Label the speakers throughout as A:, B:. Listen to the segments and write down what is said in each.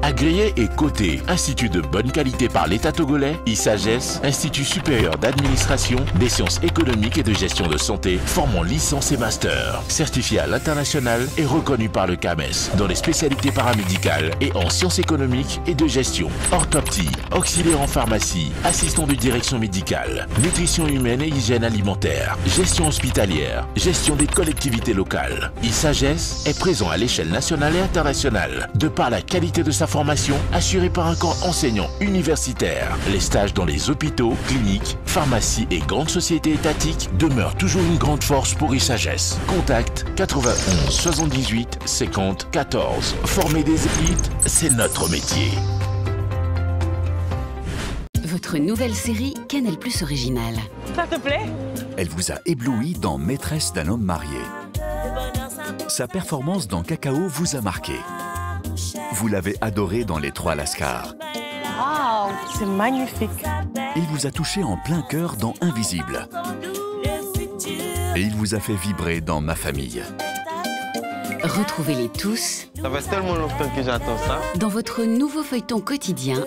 A: Agréé et coté, institut de bonne qualité par l'État togolais, ISAGES, Institut supérieur d'administration, des sciences économiques et de gestion de santé, formant licence et master. Certifié à l'international et reconnu par le CAMES dans les spécialités paramédicales et en sciences économiques et de gestion. Orthoptie, auxiliaire en pharmacie, assistant de direction médicale, nutrition humaine et hygiène alimentaire, gestion hospitalière, gestion des collectivités locales. ISAGES est présent à l'échelle nationale et internationale, de par la qualité de sa formation assurée par un corps enseignant universitaire. Les stages dans les hôpitaux, cliniques, pharmacies et grandes sociétés étatiques demeurent toujours une grande force pour ISAGES. Contact 91 78 50 14. Former des élites, c'est notre métier.
B: Votre nouvelle série Canal+ originale.
C: Ça te plaît?
D: Elle vous a ébloui dans Maîtresse d'un homme marié. Sa performance dans Cacao vous a marqué. Vous l'avez adoré dans Les Trois Lascars.
C: Waouh, c'est magnifique.
D: Il vous a touché en plein cœur dans Invisible. Et il vous a fait vibrer dans Ma famille.
B: Retrouvez-les tous.
E: Ça fait tellement longtemps que j'attends ça.
B: Dans votre nouveau feuilleton quotidien.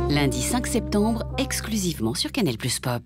B: Lundi 5 septembre, exclusivement sur Canal+ Pop.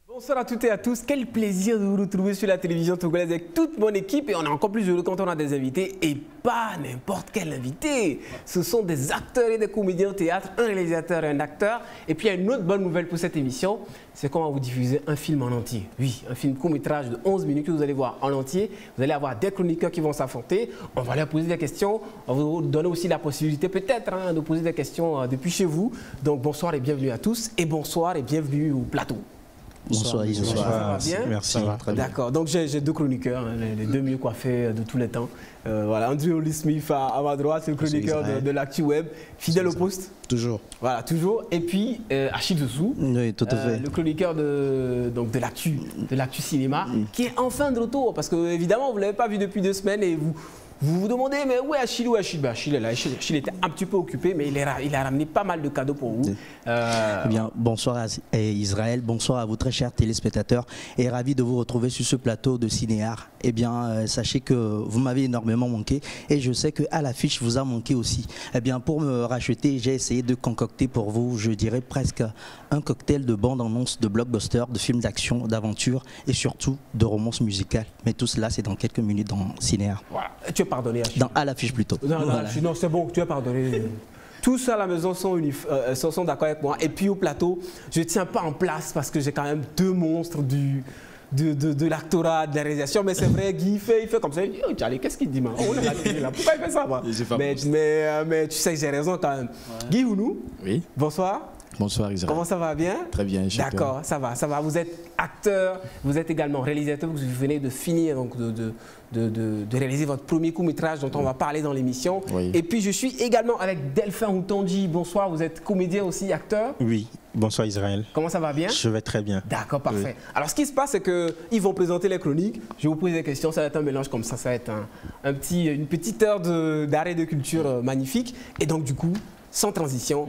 F: Bonsoir à toutes et à tous, quel plaisir de vous retrouver sur la télévision togolaise avec toute mon équipe et on est encore plus heureux quand on a des invités et pas n'importe quel invité. Ce sont des acteurs et des comédiens au théâtre, un réalisateur et un acteur. Et puis il y a une autre bonne nouvelle pour cette émission, c'est qu'on va vous diffuser un film en entier. Oui, un film court-métrage de 11 minutes que vous allez voir en entier. Vous allez avoir des chroniqueurs qui vont s'affronter, on va leur poser des questions, on va vous donner aussi la possibilité peut-être de poser des questions depuis chez vous. Donc bonsoir et bienvenue à tous et bonsoir et bienvenue au plateau.
G: Bonsoir,
F: ça va bien?
G: Merci, très bien.
F: D'accord, donc j'ai deux chroniqueurs, les deux mieux coiffés de tous les temps. Voilà, Andrew Holly Smith à ma droite, le chroniqueur de l'actu web, fidèle au poste.
G: Toujours.
F: Voilà, toujours. Et puis Achille Dessous,
G: oui, tout à fait.
F: le chroniqueur de l'actu cinéma, qui est enfin de retour. Parce que évidemment, vous ne l'avez pas vu depuis 2 semaines et vous vous demandez, mais où est Achille? Achille est là. Achille était un petit peu occupé, mais il a ramené pas mal de cadeaux pour vous.
G: Eh bien, bonsoir à Israël, bonsoir à vous très chers téléspectateurs et ravi de vous retrouver sur ce plateau de Cinéart. Eh bien, sachez que vous m'avez énormément manqué et je sais qu'à l'affiche vous a manqué aussi. Eh bien, pour me racheter, j'ai essayé de concocter pour vous, je dirais presque un cocktail de bandes-annonces, de blockbusters, de films d'action, d'aventure et surtout de romance musicale. Mais tout cela, c'est dans quelques minutes dans Cinéart.
F: Voilà. Tu es pardonné, Achille.
G: À l'affiche plutôt.
F: Non, c'est bon, tu es pardonné. Tous à la maison sont d'accord avec moi. Et puis au plateau, je ne tiens pas en place parce que j'ai quand même 2 monstres de l'actorat, de la réalisation. Mais c'est vrai, Guy, il fait comme ça. Il dit, oh, Charlie, qu'est-ce qu'il dit, man? On est là, pourquoi il fait ça, mais tu sais que j'ai raison quand même. Ouais. Guy Hounou.
H: Oui.
F: Bonsoir.
H: Bonsoir Israël.
F: Comment ça va, bien?
H: Très bien.
F: D'accord, ça va. Vous êtes acteur, vous êtes également réalisateur, vous venez de finir donc, de réaliser votre premier court-métrage dont on va parler dans l'émission.
H: Oui.
F: Et puis je suis également avec Delphin Outondi. Bonsoir, vous êtes comédien aussi, acteur?
I: Oui, bonsoir Israël.
F: Comment ça va, bien?
I: Je vais très bien.
F: D'accord, parfait.
I: Oui.
F: Alors ce qui se passe, c'est qu'ils vont présenter les chroniques, je vais vous poser des questions, ça va être un mélange comme ça va être une petite heure d'arrêt de culture magnifique. Et donc du coup, sans transition,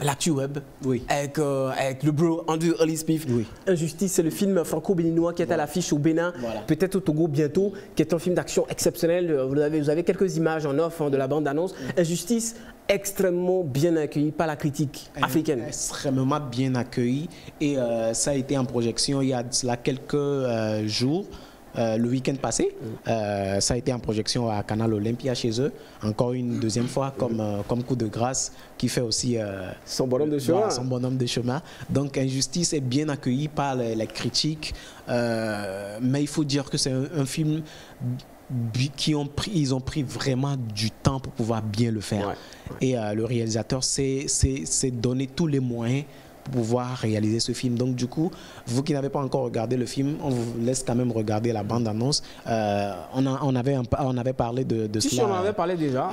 F: l'actu web,
G: oui.
F: avec le bro Andrew Holly Smith.
G: Oui.
F: Injustice, c'est le film franco-béninois qui est à l'affiche au Bénin, peut-être au Togo bientôt, qui est un film d'action exceptionnel. Vous avez quelques images en off de la bande-annonce. Injustice, extrêmement bien accueilli par la critique africaine.
J: Extrêmement bien accueilli et ça a été en projection il y a cela quelques jours. Le week-end passé, ça a été en projection à Canal Olympia chez eux, encore une deuxième fois comme coup de grâce qui fait aussi
F: son bonhomme de chemin.
J: Voilà, son bonhomme de chemin. Donc Injustice est bien accueilli par les critiques, mais il faut dire que c'est un film ils ont pris vraiment du temps pour pouvoir bien le faire. Et le réalisateur s'est donné tous les moyens pour pouvoir réaliser ce film. Donc du coup, vous qui n'avez pas encore regardé le film, on vous laisse quand même regarder la bande-annonce. On avait parlé de cela.
F: Si on en avait parlé déjà.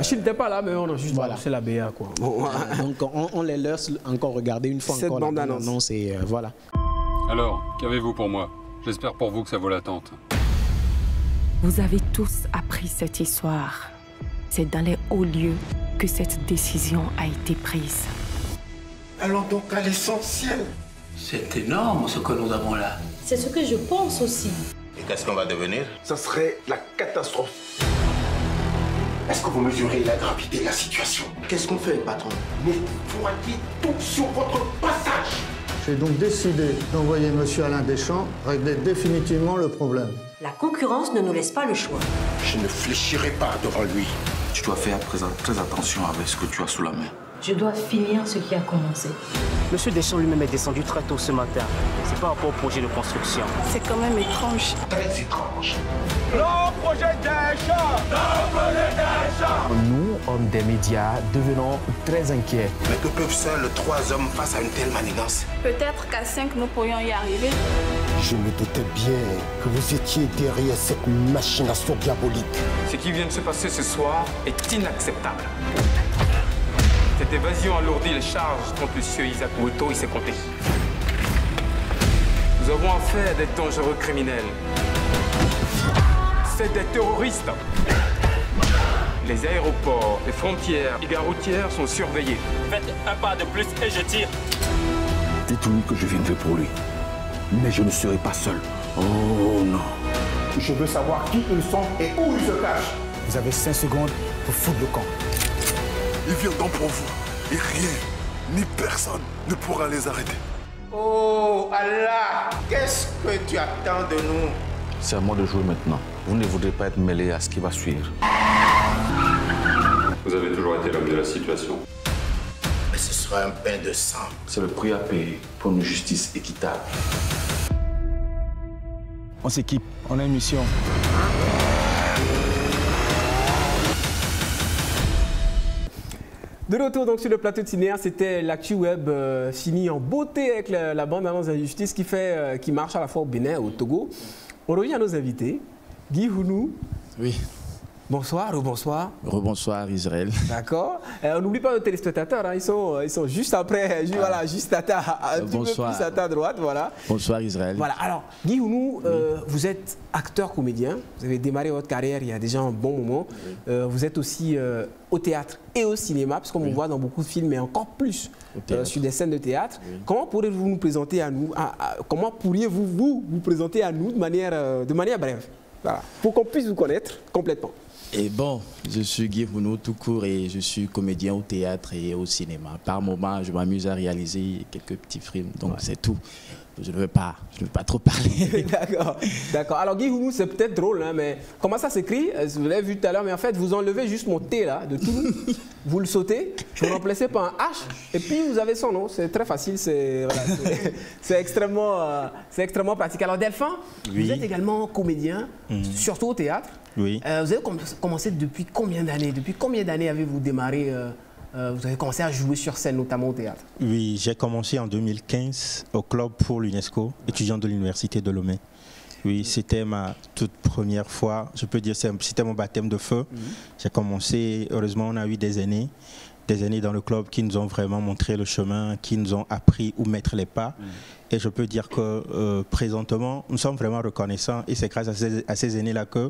F: Je n'étais pas là, mais on a juste lancé la BA, quoi.
J: Donc on les laisse encore regarder une fois
F: cette
J: encore la bande-annonce et voilà.
K: Alors, qu'avez-vous pour moi? J'espère pour vous que ça vaut l'attente.
C: Vous avez tous appris cette histoire. C'est dans les hauts lieux
H: que cette décision a été prise.
L: Allons donc à l'essentiel.
M: C'est énorme ce que nous avons là.
N: C'est ce que je pense aussi.
L: Et qu'est-ce qu'on va devenir? Ça serait la catastrophe. Est-ce que vous mesurez la gravité de la situation?
M: Qu'est-ce qu'on fait, patron?
L: Nous voyez tout sur votre passage.
O: J'ai donc décidé d'envoyer M. Alain Deschamps régler définitivement le problème.
N: La concurrence ne nous laisse pas le choix.
L: Je ne fléchirai pas devant lui.
M: Tu dois faire très attention avec ce que tu as sous la main.
N: Je dois finir ce qui a commencé.
P: Monsieur Deschamps lui-même est descendu très tôt ce matin. C'est par rapport au projet de construction.
Q: C'est quand même étrange.
L: Très étrange.
R: Le projet Deschamps! Le projet Deschamps!
S: Nous, hommes des médias, devenons très inquiets.
L: Mais que peuvent seuls 3 hommes face à une telle manigance?
Q: Peut-être qu'à 5, nous pourrions y arriver.
L: Je me doutais bien que vous étiez derrière cette machination diabolique.
K: Ce qui vient de se passer ce soir est inacceptable. Cette évasion alourdit les charges contre M. Isaac Moto et ses complices. Nous avons affaire à des dangereux criminels. C'est des terroristes. Les aéroports, les frontières, les gares routières sont surveillées.
P: Faites un pas de plus et je tire.
L: Dites-lui que je viendrai pour lui. Mais je ne serai pas seul. Oh non. Je veux savoir qui ils sont et où ils se cachent.
S: Vous avez 5 secondes pour foutre le camp.
T: Ils viendront pour vous. Et rien, ni personne ne pourra les arrêter.
L: Oh Allah, qu'est-ce que tu attends de nous?
M: C'est à moi de jouer maintenant. Vous ne voudrez pas être mêlé à ce qui va suivre.
K: Vous avez toujours été l'homme de la situation.
L: Mais ce sera un bain de sang.
M: C'est le prix à payer pour une justice équitable.
S: On s'équipe, on a une mission.
F: De retour donc sur le plateau de Cinéar, c'était l'actu web fini en beauté avec la bande-annonce d'injustice qui marche à la fois au Bénin et au Togo. On revient à nos invités. Guy Hounou.
U: Oui.
F: Bonsoir, rebonsoir.
U: Rebonsoir Israël.
F: D'accord. On n'oublie pas nos téléspectateurs, hein. ils sont juste après, voilà, juste à un petit peu plus à ta droite, voilà.
U: Bonsoir Israël.
F: Voilà, alors Guy Hounou, vous êtes acteur-comédien, vous avez démarré votre carrière il y a déjà un bon moment. Vous êtes aussi au théâtre et au cinéma, parce qu'on vous voit dans beaucoup de films, mais encore plus sur des scènes de théâtre. Comment pourriez-vous nous présenter à nous, comment pourriez-vous vous présenter à nous de manière brève, voilà, pour qu'on puisse vous connaître complètement?
U: Et bon, je suis Guy Hounou tout court et je suis comédien au théâtre et au cinéma. Par moments, je m'amuse à réaliser quelques petits films, donc c'est tout. Je ne veux pas trop parler.
F: D'accord. Alors Guy Hounou, c'est peut-être drôle, hein, mais comment ça s'écrit? Vous l'avez vu tout à l'heure, mais en fait, vous enlevez juste mon T là, de tout, vous le sautez, vous le remplacez par un H, et puis vous avez son nom. C'est très facile, c'est extrêmement pratique. Alors Delphin, vous êtes également comédien, surtout au théâtre.
I: Oui.
F: Vous avez commencé depuis combien d'années? Depuis combien d'années avez-vous démarré vous avez commencé à jouer sur scène, notamment au théâtre?
I: Oui, j'ai commencé en 2015 au Club pour l'UNESCO, étudiant de l'Université de Lomé. Oui, c'était ma toute première fois, je peux dire, c'était mon baptême de feu. J'ai commencé, heureusement, on a eu des aînés dans le club qui nous ont vraiment montré le chemin, qui nous ont appris où mettre les pas. Et je peux dire que présentement, nous sommes vraiment reconnaissants et c'est grâce à ces aînés-là que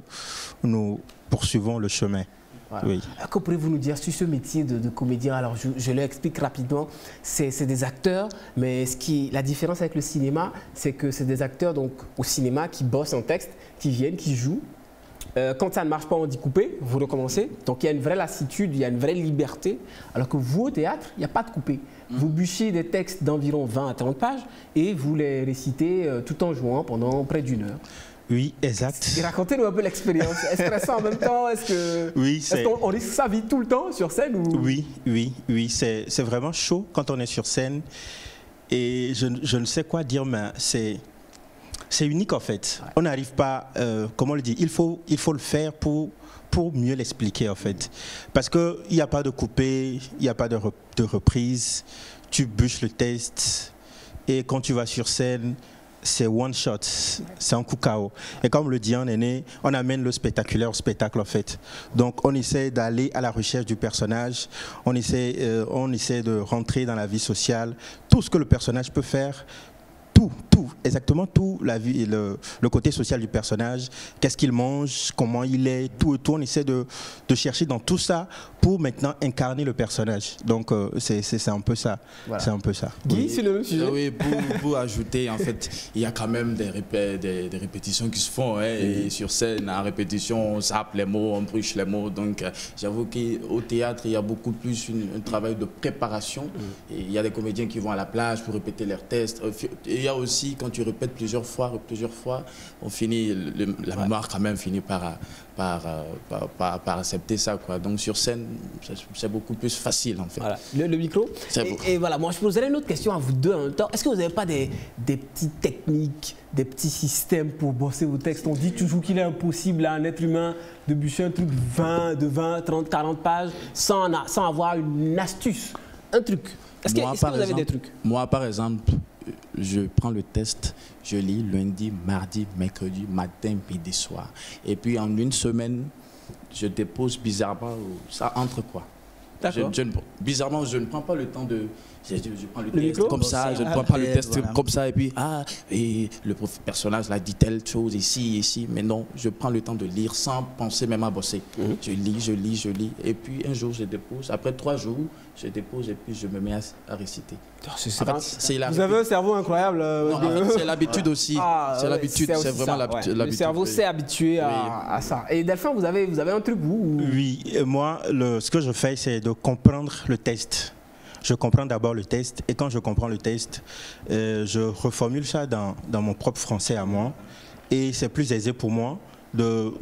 I: nous poursuivons le chemin.
F: Voilà.
I: Oui.
F: Que pourriez-vous nous dire sur ce métier de comédien? Alors, je l'explique rapidement. C'est des acteurs, mais la différence avec le cinéma, c'est que c'est des acteurs donc, au cinéma qui bossent en texte, qui viennent, qui jouent. Quand ça ne marche pas, on dit couper, vous recommencez. Donc, il y a une vraie lassitude, il y a une vraie liberté. Alors que vous, au théâtre, il n'y a pas de couper. Vous bûchez des textes d'environ 20 à 30 pages et vous les récitez tout en jouant pendant près d'1 heure.
I: Oui, exact.
F: Racontez-nous un peu l'expérience. Est-ce stressant en même temps? Est-ce qu'on risque sa vie tout le temps sur scène ou...
I: Oui. C'est vraiment chaud quand on est sur scène. Et je ne sais quoi dire, mais c'est unique en fait. Ouais. On n'arrive pas, comment on le dit, il faut le faire pour mieux l'expliquer en fait. Parce qu'il n'y a pas de coupé, il n'y a pas de reprise. Tu bûches le texte et quand tu vas sur scène, c'est one shot, c'est un coup KO. Et comme le dit un aîné, on amène le spectaculaire au spectacle en fait. Donc on essaie d'aller à la recherche du personnage, on essaie de rentrer dans la vie sociale. Tout ce que le personnage peut faire, tout exactement tout, la vie, le côté social du personnage, qu'est-ce qu'il mange, comment il est, tout et tout. On essaie de chercher dans tout ça pour maintenant incarner le personnage. Donc c'est un peu ça. Voilà. C'est un peu ça.
F: Guy, c'est le même sujet.
U: Oui, pour ajouter, en fait, il y a quand même des répétitions qui se font. Hein, et sur scène, en répétition, on zappe les mots, on bruche les mots. Donc j'avoue qu'au théâtre, il y a beaucoup plus un travail de préparation. Et il y a des comédiens qui vont à la plage pour répéter leurs tests. Et il y a aussi, quand tu répètes plusieurs fois, on finit, la mémoire quand même finit par accepter ça, quoi. Donc sur scène, c'est beaucoup plus facile, en fait.
F: Voilà. Le micro. Et voilà, moi je poserais une autre question à vous deux en même temps. Est-ce que vous n'avez pas des petites techniques, des petits systèmes pour bosser vos textes? On dit toujours qu'il est impossible à un être humain de bûcher un truc de 20, 30, 40 pages sans avoir une astuce, un truc. Est-ce que vous avez des trucs?
U: Moi, par exemple, je prends le test, je lis lundi, mardi, mercredi, matin, midi, soir. Et puis en une semaine, je dépose bizarrement, ça entre quoi? Bizarrement, je ne prends pas le temps de... Je prends le texte comme ça, je ne prends pas le test comme ça, et puis, et le personnage là dit telle chose ici, mais non, je prends le temps de lire sans penser même à bosser. Je lis, et puis un jour je dépose, après 3 jours, je dépose et puis je me mets à réciter.
F: Vous avez un cerveau incroyable.
U: C'est l'habitude aussi, c'est l'habitude, c'est vraiment l'habitude.
F: Le cerveau s'est habitué à ça. Et Delphin, vous avez un truc, vous?
I: Oui, moi, ce que je fais, c'est de comprendre le test. Je comprends d'abord le test et quand je comprends le test, je reformule ça dans mon propre français à moi et c'est plus aisé pour moi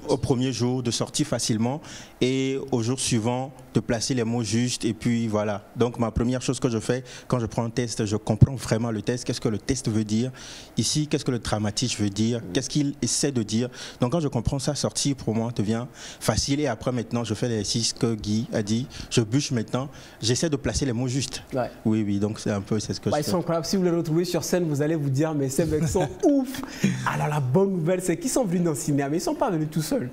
I: au premier jour de sortir facilement et au jour suivant de placer les mots justes et puis voilà. Donc ma première chose que je fais quand je prends un test, je comprends vraiment le test, qu'est-ce que le test veut dire ici, qu'est-ce que le dramatique veut dire, qu'est-ce qu'il essaie de dire. Donc quand je comprends ça, sortir pour moi devient facile et après maintenant je fais l'exercice que Guy a dit, je bûche maintenant, j'essaie de placer les mots justes. Ouais. Oui, donc c'est un peu ce que je fais.
F: Ils sont incroyables, si vous les retrouvez sur scène, vous allez vous dire mais ces mecs sont ouf. Alors la bonne nouvelle c'est qu'ils sont venus dans le cinéma, mais ils ne sont pas venus tout seuls.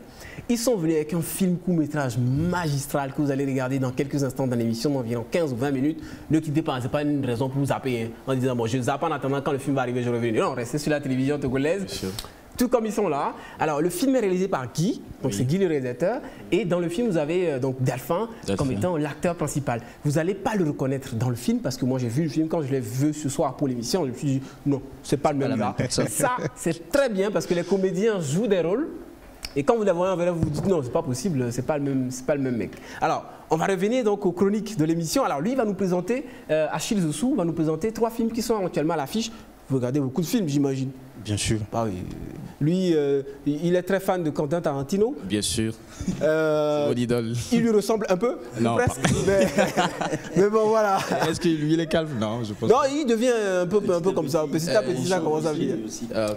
F: Ils sont venus avec un film court-métrage magistral que vous allez regarder dans quelques instants dans l'émission d'environ 15 ou 20 minutes. Ne quittez pas, ce n'est pas une raison pour vous zapper en disant bon, je zappe en attendant quand le film va arriver, je reviens. Non, restez sur la télévision togolaise. Tout comme ils sont là. Alors, le film est réalisé par Guy, donc c'est Guy le réalisateur. Et dans le film, vous avez donc Delphin comme étant l'acteur principal. Vous n'allez pas le reconnaître dans le film parce que moi, j'ai vu le film quand je l'ai vu ce soir pour l'émission. Je me suis dit non, c'est pas le même gars. Ça, c'est très bien parce que les comédiens jouent des rôles. Et quand vous la voyez en vrai, vous vous dites non, c'est pas possible, c'est pas le même mec. Alors, on va revenir donc aux chroniques de l'émission. Alors, lui, il va nous présenter, Achille Zossou va nous présenter 3 films qui sont actuellement à l'affiche. Vous regardez beaucoup de films, j'imagine.
I: Bien sûr.
F: Ah oui. Lui, il est très fan de Quentin Tarantino.
U: Bien sûr. C'est mon idole.
F: Il lui ressemble un peu.
U: Non,
F: presque. Mais bon, voilà.
U: Est-ce que lui, il est calme? Non, je pense.
F: Non, il devient un peu comme ça. Petit à petit, ça commence à venir.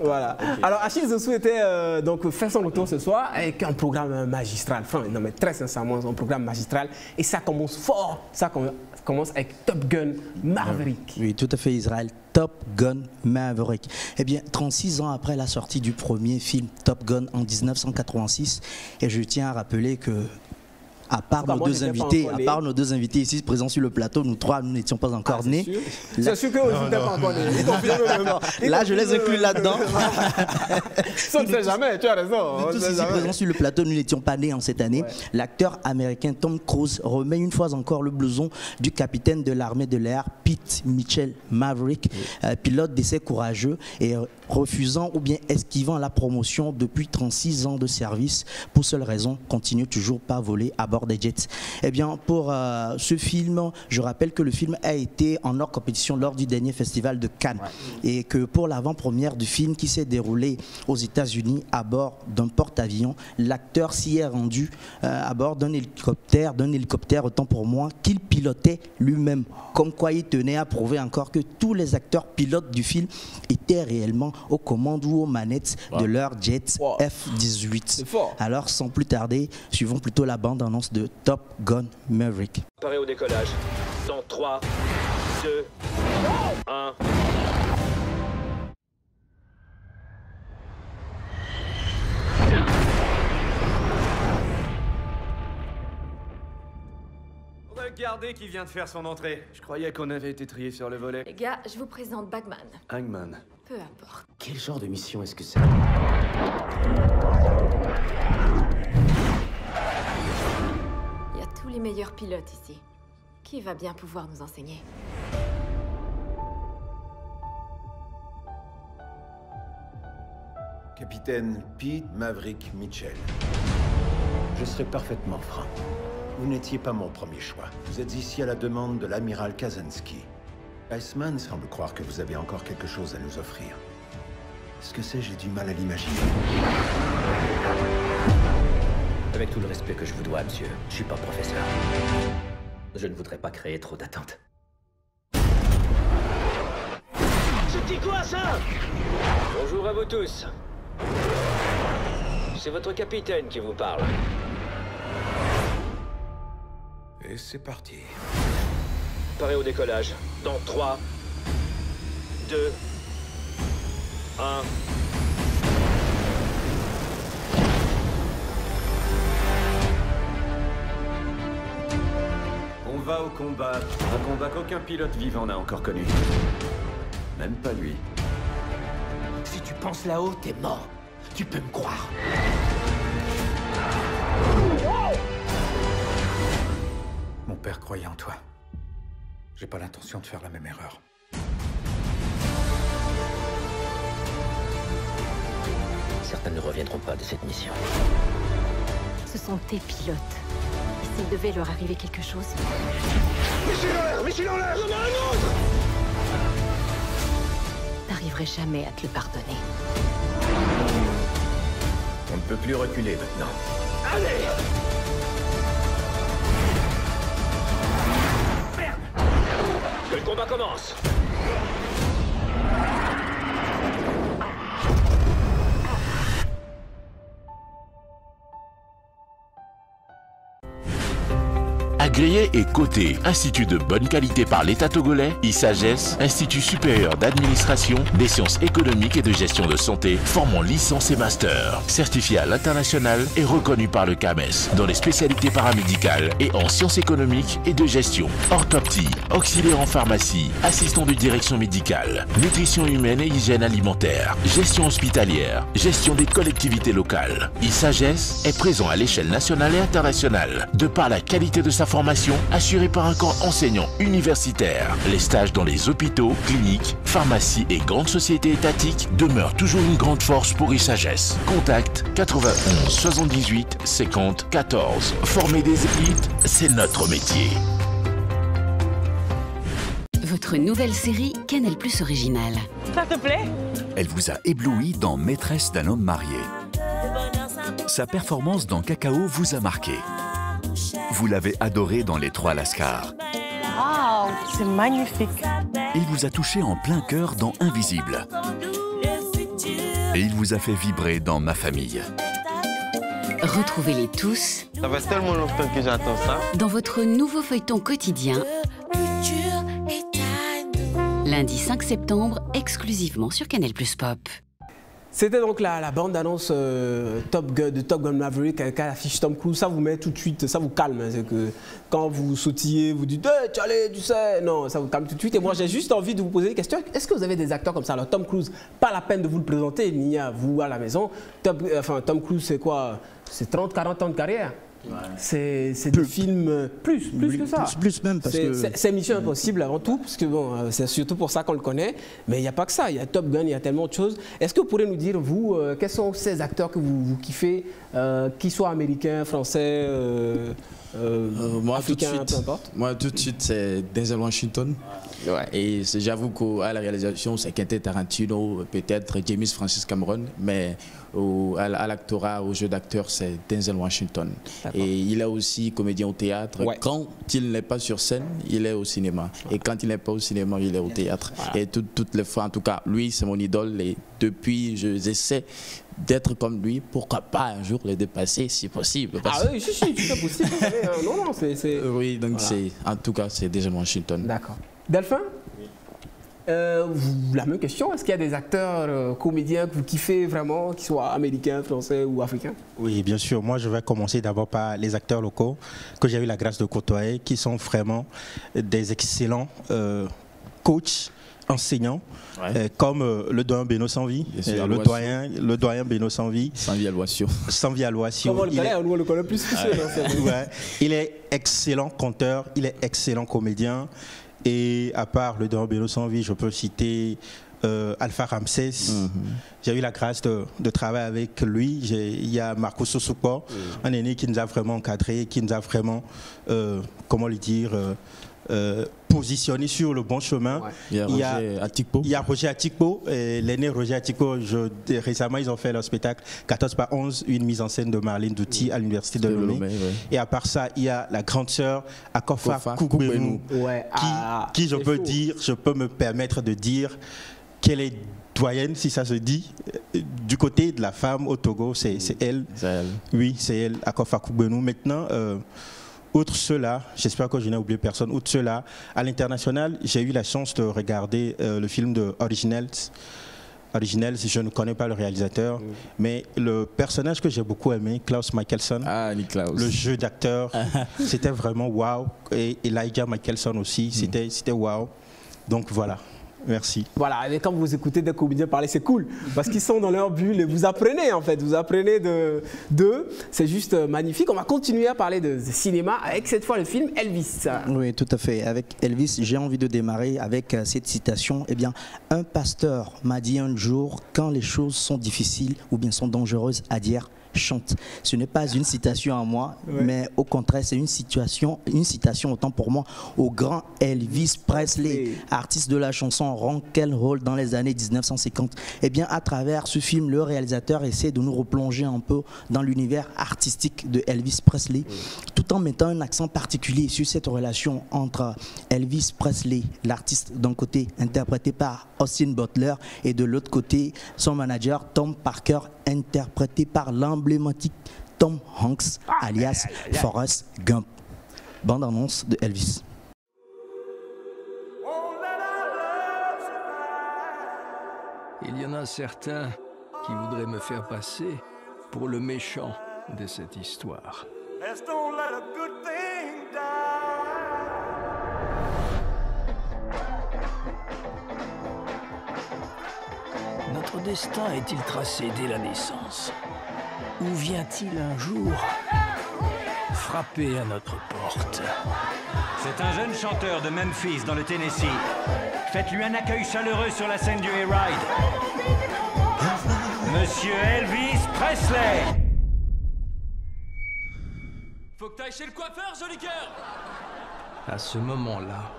F: Voilà. Okay. Alors, Achille Zossou était donc fait son retour ce soir avec un programme magistral. Enfin, non, mais très sincèrement, un programme magistral. Et ça commence fort. Ça commence avec Top Gun Maverick.
G: Oui, tout à fait, Israël. Top Gun Maverick. Eh bien, 36 ans après la sortie du premier film Top Gun en 1986, et je tiens à rappeler que à part nos deux invités ici présents sur le plateau, nous 3, nous n'étions pas encore nés.
F: C'est sûr que vous n'étiez pas encore nés.
G: Là, je les inclus là-dedans.
F: Ça ne sait jamais, tu as raison.
G: Nous tous ici présents sur le plateau, nous n'étions pas nés en cette année. Ouais. L'acteur américain Tom Cruise remet une fois encore le blouson du capitaine de l'armée de l'air, Pete Mitchell Maverick, pilote d'essai courageux et refusant ou bien esquivant la promotion depuis 36 ans de service. Pour seule raison, continue toujours pas voler à bord des jets. Eh bien, pour ce film, je rappelle que le film a été en hors compétition lors du dernier festival de Cannes. Ouais. Et que pour l'avant-première du film qui s'est déroulé aux États-Unis à bord d'un porte-avions, l'acteur s'y est rendu à bord d'un hélicoptère, autant pour moi, qu'il pilotait lui-même. Comme quoi il tenait à prouver encore que tous les acteurs pilotes du film étaient réellement aux commandes ou aux manettes de leur jet F-18. Alors, sans plus tarder, suivons plutôt la bande-annonce de Top Gun Maverick.
A: Préparé au décollage. Dans 3, 2, 1... Regardez qui vient de faire son entrée. Je croyais qu'on avait été trié sur le volet.
D: Les gars, je vous présente Bagman.
A: Hangman.
D: Peu importe.
A: Quel genre de mission est-ce que c'est?
D: Il y a tous les meilleurs pilotes ici. Qui va bien pouvoir nous enseigner?
V: Capitaine Pete Maverick Mitchell. Je serai parfaitement franc. Vous n'étiez pas mon premier choix. Vous êtes ici à la demande de l'amiral Kazansky. Iceman semble croire que vous avez encore quelque chose à nous offrir. Ce que c'est, j'ai du mal à l'imaginer.
A: Avec tout le respect que je vous dois, monsieur, je suis pas professeur. Je ne voudrais pas créer trop d'attentes.
R: C'était quoi ça?
A: Bonjour à vous tous. C'est votre capitaine qui vous parle.
V: Et c'est parti.
A: Paré au décollage. Dans 3, 2, 1...
V: On va au combat. Un combat qu'aucun pilote vivant n'a encore connu. Même pas lui.
A: Si tu penses là-haut, t'es mort. Tu peux me croire.
V: Mon père croyait en toi. J'ai pas l'intention de faire la même erreur.
A: Certains ne reviendront pas de cette mission.
D: Ce sont tes pilotes. S'il devait leur arriver quelque chose...
R: Missile en l'air! Missile en l'air! Il y en a un autre!
D: T'arriverais jamais à te le pardonner.
V: On ne peut plus reculer maintenant.
R: Allez!
A: Que le combat commence!
W: Agréé et coté, Institut de bonne qualité par l'État togolais, ISAGES, Institut supérieur d'administration, des sciences économiques et de gestion de santé, formant licence et master. Certifié à l'international et reconnu par le CAMES, dans les spécialités paramédicales et en sciences économiques et de gestion. Orthoptie, auxiliaire en pharmacie, assistant de direction médicale, nutrition humaine et hygiène alimentaire, gestion hospitalière, gestion des collectivités locales. ISAGES est présent à l'échelle nationale et internationale, de par la qualité de sa formation assurée par un corps enseignant universitaire. Les stages dans les hôpitaux, cliniques, pharmacies et grandes sociétés étatiques demeurent toujours une grande force pour ISAGES. Contact 91 78 50 14. Former des élites, c'est notre métier.
B: Votre nouvelle série Canal+ originale.
C: Ça te plaît?
X: Elle vous a ébloui dans Maîtresse d'un homme marié. Sa performance dans Cacao vous a marqué. Vous l'avez adoré dans Les Trois Lascars.
C: Waouh, c'est magnifique.
X: Il vous a touché en plein cœur dans Invisible. Et il vous a fait vibrer dans Ma famille.
B: Retrouvez-les tous.
E: Ça fait tellement longtemps que j'attends ça.
B: Dans votre nouveau feuilleton quotidien. Lundi 5 septembre, exclusivement sur Canal+ Pop.
F: C'était donc la bande-annonce Top Gun Maverick avec l'affiche Tom Cruise. Ça vous met tout de suite, ça vous calme. Hein, c'est que quand vous sautillez, vous dites hey, « Allez, tu sais !» Non, ça vous calme tout de suite. Et moi, j'ai juste envie de vous poser des questions. Est-ce que vous avez des acteurs comme ça? Alors, Tom Cruise, pas la peine de vous le présenter, ni à vous à la maison. Tom Cruise, c'est quoi? C'est 30-40 ans de carrière. Ouais. C'est des films plus que ça.
G: Plus même parce que...
F: C'est Mission Impossible avant tout, parce que bon, c'est surtout pour ça qu'on le connaît. Mais il n'y a pas que ça, il y a Top Gun, il y a tellement de choses. Est-ce que vous pourrez nous dire, vous, quels sont ces acteurs que vous kiffez, qu'ils soient américains, français,
U: moi,
F: africains, peu importe?
U: Moi, tout de suite, c'est Denzel Washington. Ouais. Et j'avoue qu'à la réalisation, c'est Quentin Tarantino, peut-être James Francis Cameron, mais à l'actorat, au jeu d'acteur, c'est Denzel Washington. Et il est aussi comédien au théâtre. Ouais. Quand il n'est pas sur scène, il est au cinéma. Et quand il n'est pas au cinéma, il est au théâtre. Voilà. Et toutes les fois, en tout cas, lui, c'est mon idole. Et depuis, j'essaie d'être comme lui. Pourquoi pas un jour le dépasser, si possible.
F: Ah oui, si, c'est possible.
U: Non, c'est... Oui, donc voilà. En tout cas, c'est Denzel Washington.
F: D'accord. Delphin? La même question, est-ce qu'il y a des acteurs comédiens que vous kiffez vraiment, qu'ils soient américains, français ou africains?
I: Oui, bien sûr. Moi, je vais commencer d'abord par les acteurs locaux que j'ai eu la grâce de côtoyer, qui sont vraiment des excellents coachs, enseignants, comme le doyen Beno Sanvi, le doyen Beno Sanvi.
U: Sanvi Alouassio.
I: Sanvi Alouassio.
F: Comment on le connaît plus
I: il est excellent conteur, il est excellent comédien. Et à part le doyen Beno Sanvi, je peux citer Alpha Ramsès. J'ai eu la grâce de travailler avec lui. Il y a Marco Sosupo, un aîné qui nous a vraiment encadré, qui nous a vraiment, comment le dire, positionné sur le bon chemin.
U: Il y a Roger Atikpo.
I: Il y a Roger Atikpo, l'aîné Roger Atikpo. Récemment, ils ont fait leur spectacle 14/11, une mise en scène de Marlène Douty à l'université de Lomé. Et à part ça, il y a la grande sœur Akofa Koubénou, qui je peux dire, je peux me permettre de dire qu'elle est doyenne, si ça se dit, du côté de la femme au Togo, c'est elle. Oui, c'est elle, Akofa Koubénou. Maintenant, outre cela, j'espère que je n'ai oublié personne, outre cela, à l'international, j'ai eu la chance de regarder le film de Originals. Originals, je ne connais pas le réalisateur, mais le personnage que j'ai beaucoup aimé, Klaus Michelson, le jeu d'acteur, c'était vraiment waouh. Et Elijah Michelson aussi, c'était waouh. Donc voilà. Merci.
F: Voilà, et quand vous écoutez des comédiens parler, c'est cool, parce qu'ils sont dans leur bulle et vous apprenez en fait, vous apprenez d'eux, c'est juste magnifique. On va continuer à parler de cinéma avec cette fois le film Elvis.
G: Oui, tout à fait. Avec Elvis, j'ai envie de démarrer avec cette citation. Eh bien, un pasteur m'a dit un jour, quand les choses sont difficiles ou bien sont dangereuses à dire, chante. Ce n'est pas une citation à moi, mais au contraire, c'est une citation autant pour moi au grand Elvis Presley, artiste de la chanson rock and roll dans les années 1950. Eh bien, à travers ce film, le réalisateur essaie de nous replonger un peu dans l'univers artistique de Elvis Presley, tout en mettant un accent particulier sur cette relation entre Elvis Presley, l'artiste d'un côté interprété par Austin Butler, et de l'autre côté, son manager Tom Parker, interprété par l'emblématique Tom Hanks, alias Forrest Gump. Bande-annonce de Elvis.
H: Il y en a certains qui voudraient me faire passer pour le méchant de cette histoire. Notre destin est-il tracé dès la naissance? Ou vient-il un jour frapper à notre porte?
J: C'est un jeune chanteur de Memphis, dans le Tennessee. Faites-lui un accueil chaleureux sur la scène du Hayride. Monsieur Elvis Presley.
H: Faut que t'ailles chez le coiffeur, joli cœur. À ce moment-là,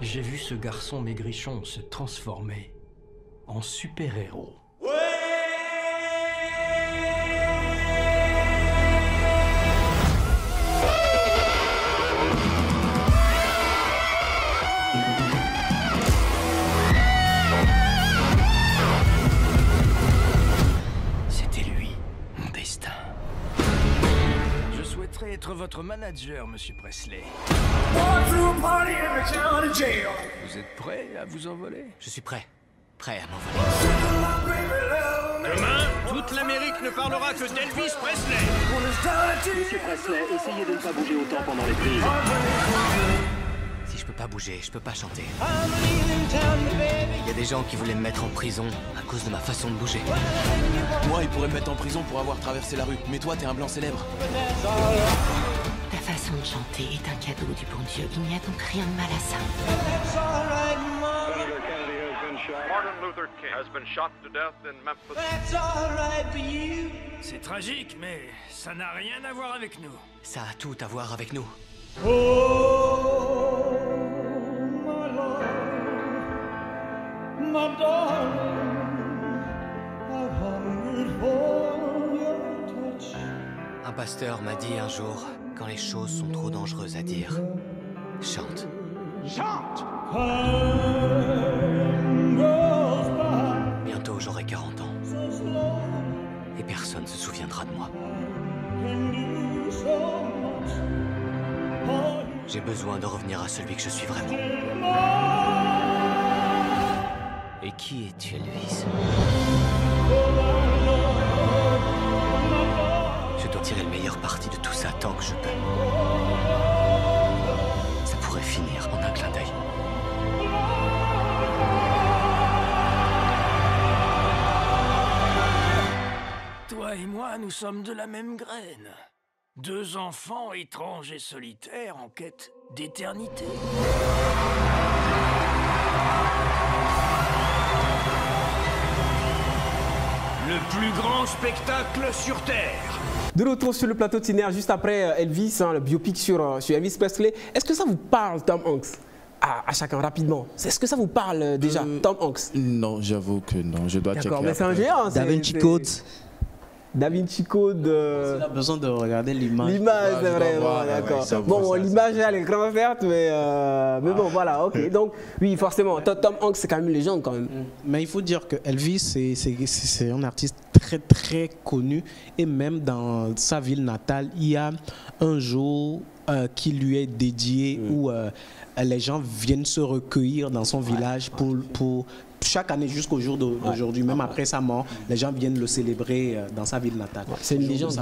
H: j'ai vu ce garçon maigrichon se transformer en super-héros. C'était lui, mon destin. Je souhaiterais être votre manager, monsieur Presley. Vous êtes prêt à vous envoler?
A: Je suis prêt. Prêt à m'envoler.
H: Demain, toute l'Amérique ne parlera que d'Elvis Presley.
P: Monsieur Presley, essayez de ne pas bouger autant pendant les prises.
A: Si je peux pas bouger, je peux pas chanter. Il y a des gens qui voulaient me mettre en prison à cause de ma façon de bouger.
N: Moi, ils pourraient me mettre en prison pour avoir traversé la rue. Mais toi, t'es un blanc célèbre.
O: Ta façon de chanter est un cadeau du bon Dieu. Il n'y a donc rien de mal à ça.
Y: Martin Luther King has been shot to death in Memphis.
H: C'est tragique, mais ça n'a rien à voir avec nous.
A: Ça a tout à voir avec nous. Un pasteur m'a dit un jour, quand les choses sont trop dangereuses à dire, chante.
Y: Chante!
A: Bientôt j'aurai 40 ans. Et personne ne se souviendra de moi. J'ai besoin de revenir à celui que je suis vraiment. Et qui es-tu, Elvis? Je dois tirer le meilleur parti de tout ça tant que je peux. Ça pourrait finir en un clin d'œil.
H: Toi et moi, nous sommes de la même graine. Deux enfants étranges et solitaires en quête d'éternité. Le plus grand spectacle sur Terre.
F: De retour sur le plateau de Cinéar, juste après Elvis, le biopic sur Elvis Presley. Est-ce que ça vous parle, Tom Hanks? À chacun, rapidement. Est-ce que ça vous parle déjà, Tom Hanks?
U: Non, j'avoue que non, je dois checker.
F: D'accord, mais c'est un géant.
G: Da Vinci Code.
F: Da Vinci Code.
G: On a besoin de regarder l'image.
F: L'image, c'est vrai, d'accord. Bon, l'image est à l'écran, certes, mais bon, voilà, ok. Donc, oui, forcément, Tom Hanks, c'est quand même une légende, quand même.
K: Mais il faut dire que Elvis, c'est un artiste très, très connu. Et même dans sa ville natale, il y a un jour qui lui est dédié où les gens viennent se recueillir dans son village pour chaque année jusqu'au jour d'aujourd'hui, même après sa mort, les gens viennent le célébrer dans sa ville natale.
F: C'est une légende.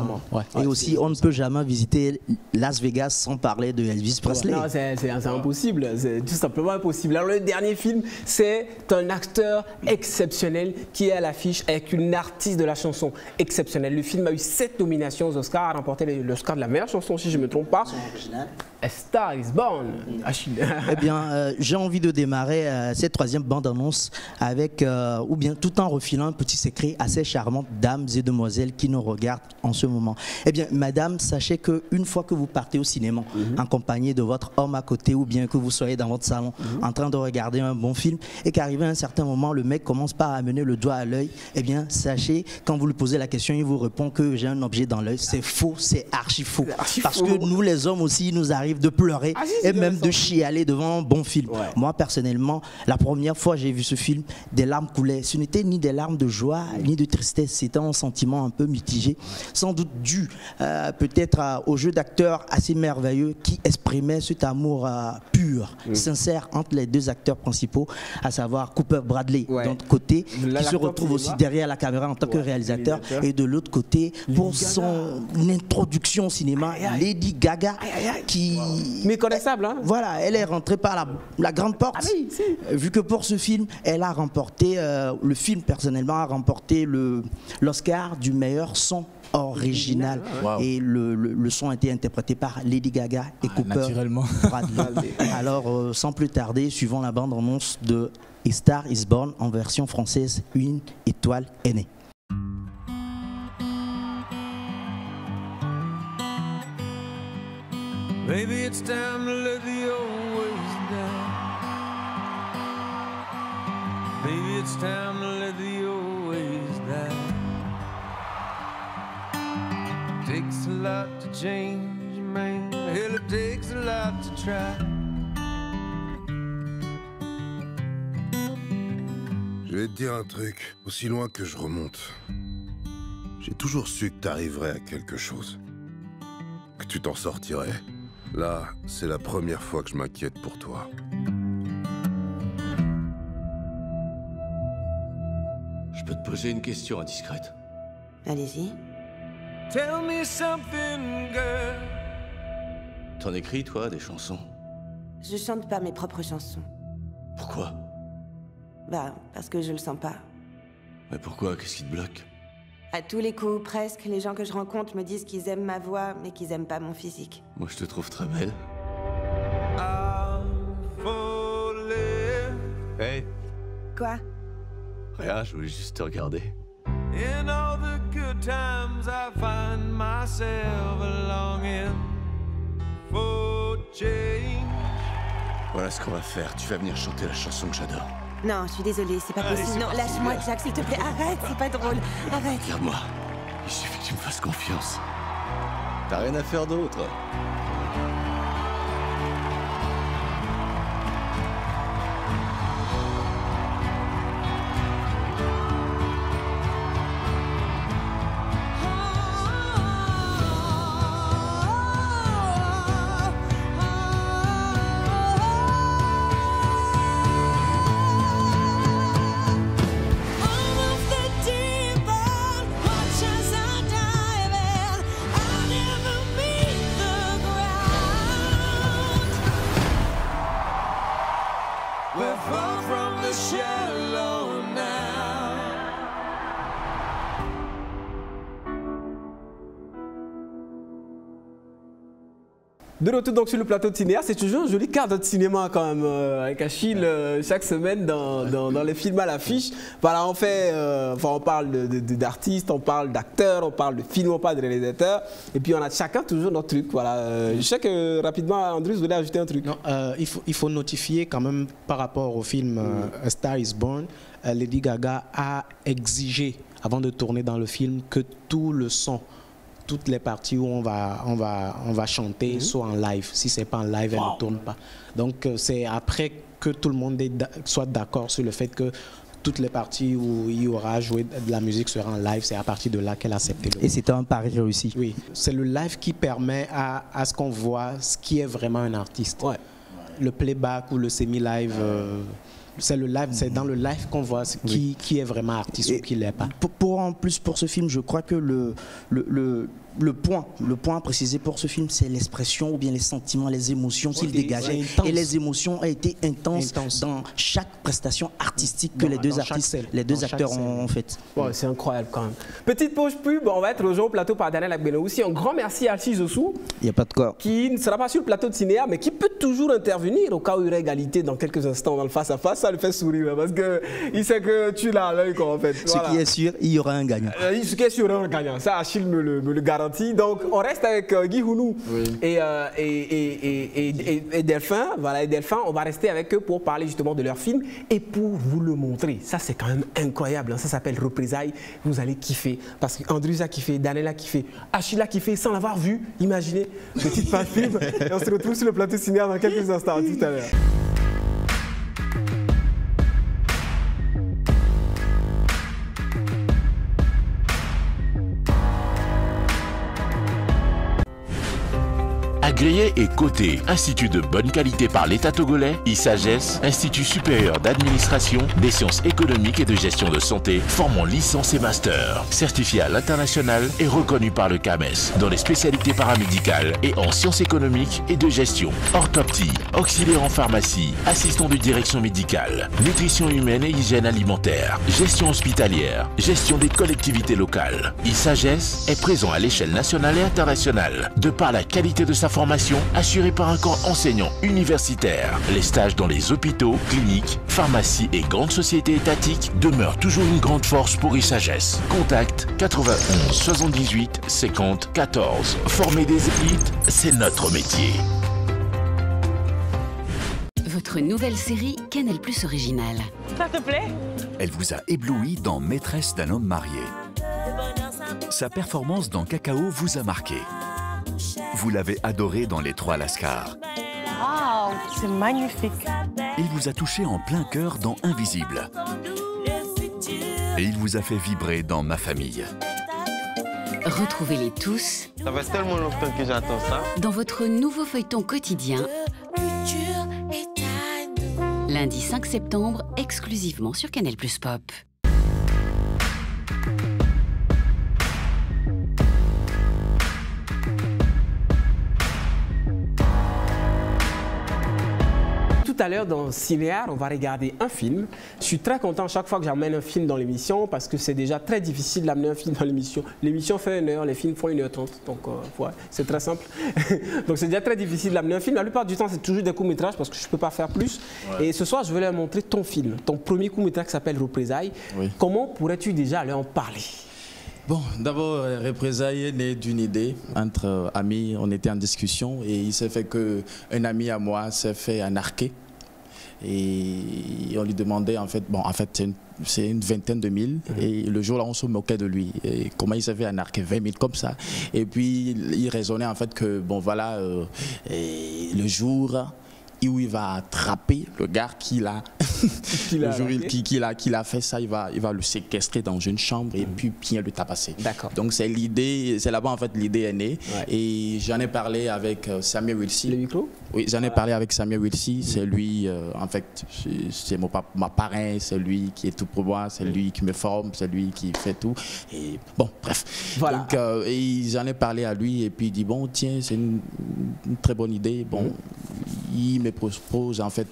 G: Et aussi, on ne peut jamais visiter Las Vegas sans parler de Elvis Presley.
F: Non, c'est impossible, c'est tout simplement impossible. Alors le dernier film, c'est un acteur exceptionnel qui est à l'affiche avec une artiste de la chanson exceptionnelle. Le film a eu 7 nominations aux Oscars, a remporté l'Oscar de la meilleure chanson, si je ne me trompe pas. A Star is Born.
G: Eh bien, j'ai envie de démarrer cette troisième bande-annonce avec, ou bien tout en refilant un petit secret à ces charmantes dames et demoiselles qui nous regardent en ce moment. Eh bien, madame, sachez qu'une fois que vous partez au cinéma, en compagnie de votre homme à côté, ou bien que vous soyez dans votre salon en train de regarder un bon film, et qu'arrivé à un certain moment, le mec commence par amener le doigt à l'œil, eh bien, sachez, quand vous lui posez la question, il vous répond que j'ai un objet dans l'œil. C'est faux, c'est archi faux. Parce que nous, les hommes aussi, il nous arrive de pleurer et même de chialer devant un bon film. Moi, personnellement, la première fois j'ai vu ce film, des larmes coulaient. Ce n'était ni des larmes de joie, ni de tristesse. C'était un sentiment un peu mitigé. Sans doute dû peut-être au jeu d'acteurs assez merveilleux qui exprimait cet amour pur, sincère entre les deux acteurs principaux, à savoir Cooper Bradley d'un côté, qui se retrouve aussi derrière la caméra en tant que réalisateur, et de l'autre côté, pour son introduction au cinéma, Lady Gaga, qui...
F: méconnaissable, hein?
G: Voilà, elle est rentrée par la grande porte. Vu que pour ce film, elle a remporté, le film personnellement a remporté l'Oscar du meilleur son original. Et le son a été interprété par Lady Gaga et Cooper Bradley. Alors, sans plus tarder, suivons la bande-annonce de A Star is Born en version française, Une étoile est née.
L: Maybe it's time to let the old ways die. Maybe it's time to let the old ways die. Takes a lot to change, man. Hell, it takes a lot to try.
M: Je vais te dire un truc, aussi loin que je remonte. J'ai toujours su que t'arriverais à quelque chose. Que tu t'en sortirais. Là, c'est la première fois que je m'inquiète pour toi.
A: Je peux te poser une question indiscrète?
O: Allez-y.
L: Tell me something, girl.
A: T'en écris, toi, des chansons?
O: Je chante pas mes propres chansons.
A: Pourquoi?
O: Bah, parce que je le sens pas.
A: Mais pourquoi? Qu'est-ce qui te bloque?
O: À tous les coups, presque, les gens que je rencontre me disent qu'ils aiment ma voix, mais qu'ils aiment pas mon physique.
A: Moi, je te trouve très belle. Hey.
O: Quoi?
A: Rien, je voulais juste te regarder.
L: In all the good times I find myself longing for change.
A: Voilà ce qu'on va faire. Tu vas venir chanter la chanson que j'adore.
O: Non, je suis désolée, c'est pas
A: Allez,
O: possible.
A: c'est
O: Non,
A: parti,
O: lâche-moi,
A: là.
O: Jack, s'il te plaît. Arrête, c'est pas drôle. Arrête.
A: Regarde-moi. Il suffit que tu me fasses confiance. T'as rien à faire d'autre.
L: We're far from the shallow now.
F: De retour donc sur le plateau de Cinéa, c'est toujours un joli cadre de cinéma quand même, avec Achille chaque semaine dans les films à l'affiche. Voilà, on parle d'artistes, on parle d'acteurs, on parle de films, on parle de réalisateurs, et puis on a chacun toujours notre truc. Voilà. Je sais que rapidement, André, vous voulez ajouter un truc.
K: Non, il faut notifier quand même par rapport au film A Star is Born, Lady Gaga a exigé avant de tourner dans le film que tout le son, toutes les parties où on va chanter soit en live. Si c'est pas en live, elle ne tourne pas. Donc c'est après que tout le monde soit d'accord sur le fait que toutes les parties où il y aura joué de la musique sera en live, c'est à partir de là qu'elle a accepté.
G: Et c'était un pari réussi.
K: Oui, c'est le live qui permet à ce qu'on voit ce qui est vraiment un artiste.
F: Ouais.
K: Le playback ou le semi-live, c'est le live, c'est dans le live qu'on voit qui est vraiment artiste ou qui ne l'est pas.
G: En plus pour ce film, je crois que le point à préciser pour ce film, c'est l'expression ou bien les sentiments, les émotions qu'il dégageait. Et les émotions ont été intenses dans chaque prestation artistique que les deux acteurs ont faite.
F: Ouais, c'est incroyable quand même. Petite pause pub, on va être rejoint au plateau par Daniel Agbeno aussi. Un grand merci à Achille Zossou.
G: Il n'y a pas de quoi.
F: Qui ne sera pas sur le plateau de Cinéa, mais qui peut toujours intervenir au cas où il y aurait égalité dans quelques instants dans le face-à-face. Ça le fait sourire parce qu'il sait que tu l'as à l'œil, en fait.
G: Voilà. Ce qui est sûr, il y aura un gagnant.
F: Ce qui est sûr, il y aura un gagnant. Ça, Achille me le garantit. Donc, on reste avec Guy Hounou et Delphin. Voilà, et Delphin, on va rester avec eux pour parler justement de leur film et pour vous le montrer. Ça, c'est quand même incroyable. Hein. Ça s'appelle Représailles. Vous allez kiffer. Parce qu'Andrus a kiffé, Daniel a kiffé, Achille a kiffé sans l'avoir vu. Imaginez, petite page film. Et on se retrouve sur le plateau cinéma dans quelques instants. À tout à l'heure.
W: Agréé et coté, Institut de bonne qualité par l'État togolais, ISAGES, Institut supérieur d'administration, des sciences économiques et de gestion de santé, formant licence et master. Certifié à l'international et reconnu par le CAMES dans les spécialités paramédicales et en sciences économiques et de gestion. Orthoptie, auxiliaire en pharmacie, assistant de direction médicale, nutrition humaine et hygiène alimentaire, gestion hospitalière, gestion des collectivités locales. ISAGES est présent à l'échelle nationale et internationale, de par la qualité de sa formation assurée par un corps enseignant universitaire. Les stages dans les hôpitaux, cliniques, pharmacies et grandes sociétés étatiques demeurent toujours une grande force pour ISAGES. Contact 91 78 50 14. Former des élites, c'est notre métier.
B: Votre nouvelle série Canal+ originale.
C: Ça te plaît?
X: Elle vous a ébloui dans Maîtresse d'un homme marié. Sa performance dans Cacao vous a marqué. Vous l'avez adoré dans Les Trois Lascars.
C: Wow, c'est magnifique.
X: Il vous a touché en plein cœur dans Invisible. Et il vous a fait vibrer dans Ma famille.
B: Retrouvez-les tous.
E: Ça fait tellement longtemps que j'attends ça.
B: Dans votre nouveau feuilleton quotidien. Lundi 5 septembre, exclusivement sur Canal+ Pop.
F: Tout à l'heure dans Cinéar, on va regarder un film. Je suis très content chaque fois que j'amène un film dans l'émission parce que c'est déjà très difficile d'amener un film dans l'émission. L'émission fait 1 heure, les films font 1h30. Donc ouais, c'est très simple. Donc c'est déjà très difficile d'amener un film. La plupart du temps, c'est toujours des courts-métrages parce que je ne peux pas faire plus. Ouais. Et ce soir, je vais leur montrer ton film, ton premier court-métrage qui s'appelle Représailles. Oui. Comment pourrais-tu déjà leur en parler?
U: Bon, d'abord, Représailles est né d'une idée entre amis. On était en discussion et il s'est fait qu'un ami à moi s'est fait anarquer. Et on lui demandait, en fait, c'est une vingtaine de mille. Et le jour-là, on se moquait de lui. Et comment il s'est fait anarquer 20 000 comme ça. Et puis, il raisonnait, en fait, que, bon, voilà, le jour où il va attraper le gars qu'il a fait ça, il va le séquestrer dans une chambre et puis bien le tabasser.
F: D'accord.
U: Donc c'est l'idée, c'est là-bas en fait l'idée est née. Ouais. Et j'en ai parlé avec Samuel Wilsi.
F: Le micro?
U: Oui, j'en ai parlé avec Samuel Wilsi. C'est lui, en fait, c'est ma parrain, c'est lui qui est tout pour moi, c'est lui qui me forme, c'est lui qui fait tout. Et bon, bref. Voilà. Donc et j'en ai parlé à lui et puis il dit bon tiens, c'est une très bonne idée. Bon. il me propose en fait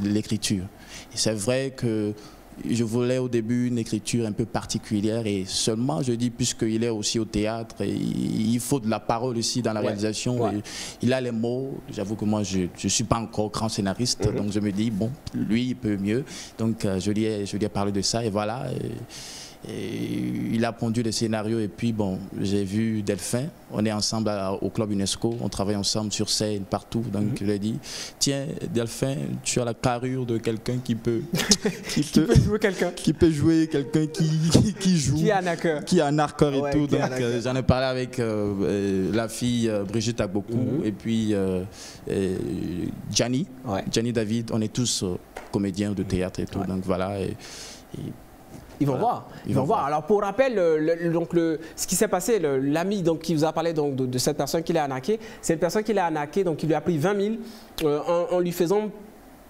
U: l'écriture. Et c'est vrai que je voulais au début une écriture un peu particulière et seulement, je dis, puisqu'il est aussi au théâtre, et il faut de la parole aussi dans la réalisation.
F: Ouais.
U: Et il a les mots. J'avoue que moi, je ne suis pas encore grand scénariste, donc je me dis, bon, lui, il peut mieux. Donc je lui ai parlé de ça et voilà. Et il a pondu le scénario et puis bon, j'ai vu Delphin, on est ensemble au club UNESCO, on travaille ensemble sur scène, partout, donc je lui ai dit, tiens Delphin, tu as la carrure de quelqu'un qui peut
F: jouer quelqu'un
U: qui joue,
F: qui est un acteur,
U: et tout, donc j'en ai parlé avec la fille Brigitte Agbokou et puis Gianni David, on est tous comédiens de théâtre et tout, donc voilà.
F: Ils vont voir. Ils vont voir. Alors pour rappel, ce qui s'est passé, l'ami qui vous a parlé donc, de cette personne qui l'a arnaqué, c'est une personne qui l'a arnaqué, donc il lui a pris 20 000 en lui faisant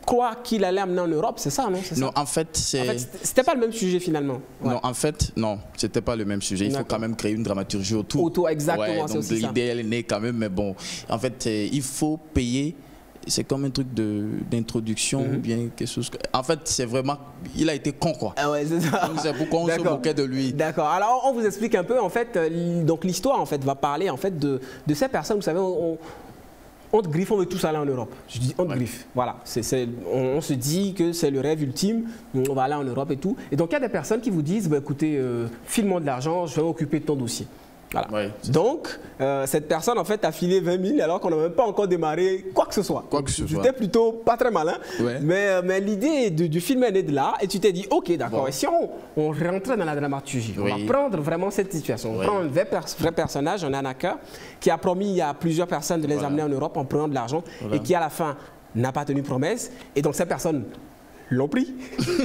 F: croire qu'il allait amener en Europe, c'est ça, non?
U: Non, en fait,
F: c'était pas le même sujet finalement. Ouais.
U: Non, en fait, non, c'était pas le même sujet. Il faut quand même créer une dramaturgie autour.
F: Exactement,
U: donc l'idée, elle est née quand même, mais bon, en fait, il faut payer. C'est comme un truc d'introduction ou bien quelque chose. En fait, c'est vraiment... Il a été con, quoi.
F: Ah ouais, c'est ça.
U: Donc c'est pourquoi on se moquait de lui.
F: D'accord. Alors, on vous explique un peu, en fait, donc l'histoire, en fait, va parler, en fait, de ces personnes, vous savez, on te griffe, on veut tous aller en Europe. Je dis on te griffe. Voilà. On se dit que c'est le rêve ultime, on va aller en Europe et tout. Et donc, il y a des personnes qui vous disent, bah, écoutez, file-moi de l'argent, je vais m'occuper de ton dossier. Voilà. Ouais, donc, cette personne, en fait, a filé 20 000 alors qu'on n'a même pas encore démarré quoi que ce soit. C'était plutôt pas très malin. Ouais. Mais l'idée du film est née de là et tu t'es dit, ok, d'accord. Bon. Et si on rentrait dans la dramaturgie, on va prendre vraiment cette situation. On prend un vrai personnage, un arnaqueur, qui a promis à plusieurs personnes de les amener en Europe en prenant de l'argent et qui, à la fin, n'a pas tenu promesse. Et donc, cette personne l'ont pris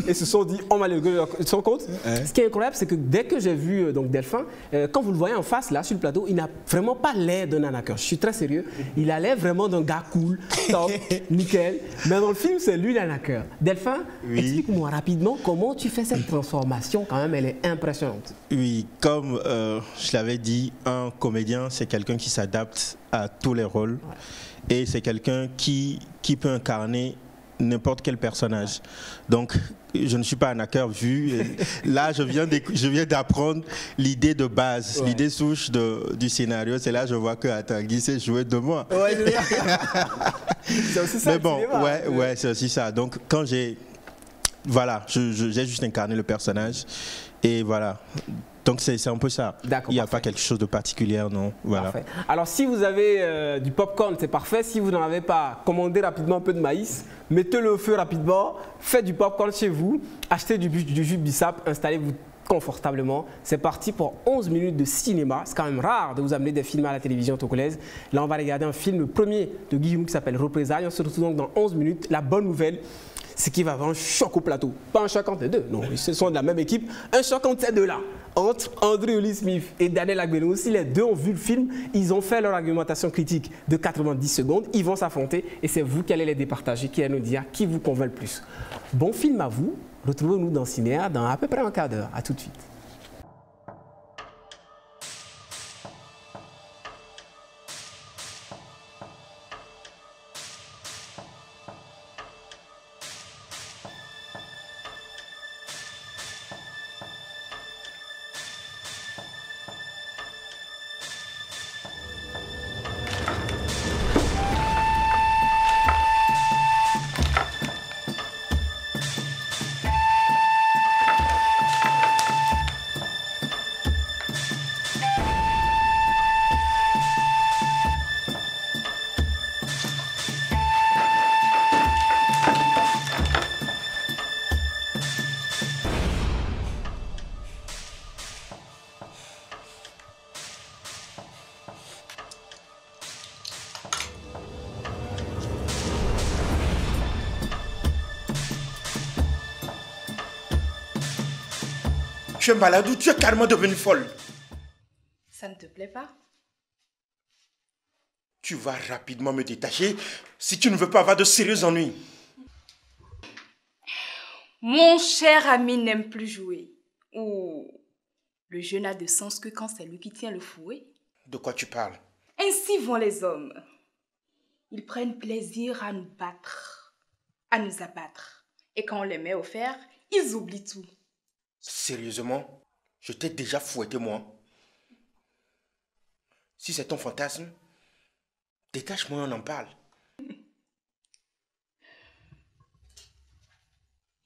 F: et se sont dit on va le son compte. Ce qui est incroyable, c'est que dès que j'ai vu donc Delphin, quand vous le voyez en face là sur le plateau, il n'a vraiment pas l'air d'un arnaqueur. Je suis très sérieux. Il a l'air vraiment d'un gars cool, top, nickel. Mais dans le film, c'est lui l'arnaqueur. Delphin, explique-moi rapidement comment tu fais cette transformation. Quand même, elle est impressionnante.
I: Oui, comme je l'avais dit, un comédien, c'est quelqu'un qui s'adapte à tous les rôles et c'est quelqu'un qui peut incarner n'importe quel personnage. Donc, je ne suis pas un acteur vu. Là, je viens d'apprendre l'idée de base, l'idée souche du scénario. C'est là que je vois que Guy s'est joué de moi. Ouais, c'est aussi ça. Mais bon, c'est aussi ça. Donc, quand j'ai juste incarné le personnage et voilà. Donc c'est un peu ça. Il n'y a pas quelque chose de particulier, non. Voilà.
F: Parfait. Alors si vous avez du popcorn, c'est parfait. Si vous n'en avez pas, commandez rapidement un peu de maïs, mettez-le au feu rapidement, faites du popcorn chez vous, achetez du jus bissap, installez-vous confortablement. C'est parti pour 11 minutes de cinéma. C'est quand même rare de vous amener des films à la télévision togolaise. Là, on va regarder un film, le premier de Guillaume qui s'appelle Représailles. On se retrouve donc dans 11 minutes. La bonne nouvelle, c'est qu'il va y avoir un choc au plateau. Pas un choc entre les deux, non, ils sont de la même équipe. Un choc entre ces deux-là, entre André Willy Smith et Daniel Agbenou. Si les deux ont vu le film, ils ont fait leur argumentation critique de 90 secondes. Ils vont s'affronter et c'est vous qui allez les départager, qui allez nous dire qui vous convainc le plus. Bon film à vous. Retrouvez-nous dans Cinéa dans à peu près un quart d'heure. À tout de suite.
R: Tu es malade ou tu es carrément devenue folle?
D: Ça ne te plaît pas?
R: Tu vas rapidement me détacher si tu ne veux pas avoir de sérieux ennuis.
D: Mon cher ami n'aime plus jouer. Ou le jeu n'a de sens que quand c'est lui qui tient le fouet.
R: De quoi tu parles?
D: Ainsi vont les hommes. Ils prennent plaisir à nous battre, à nous abattre. Et quand on les met au fer, ils oublient tout.
J: Sérieusement, je t'ai déjà fouetté, moi. Si c'est ton fantasme, détache-moi, on en parle.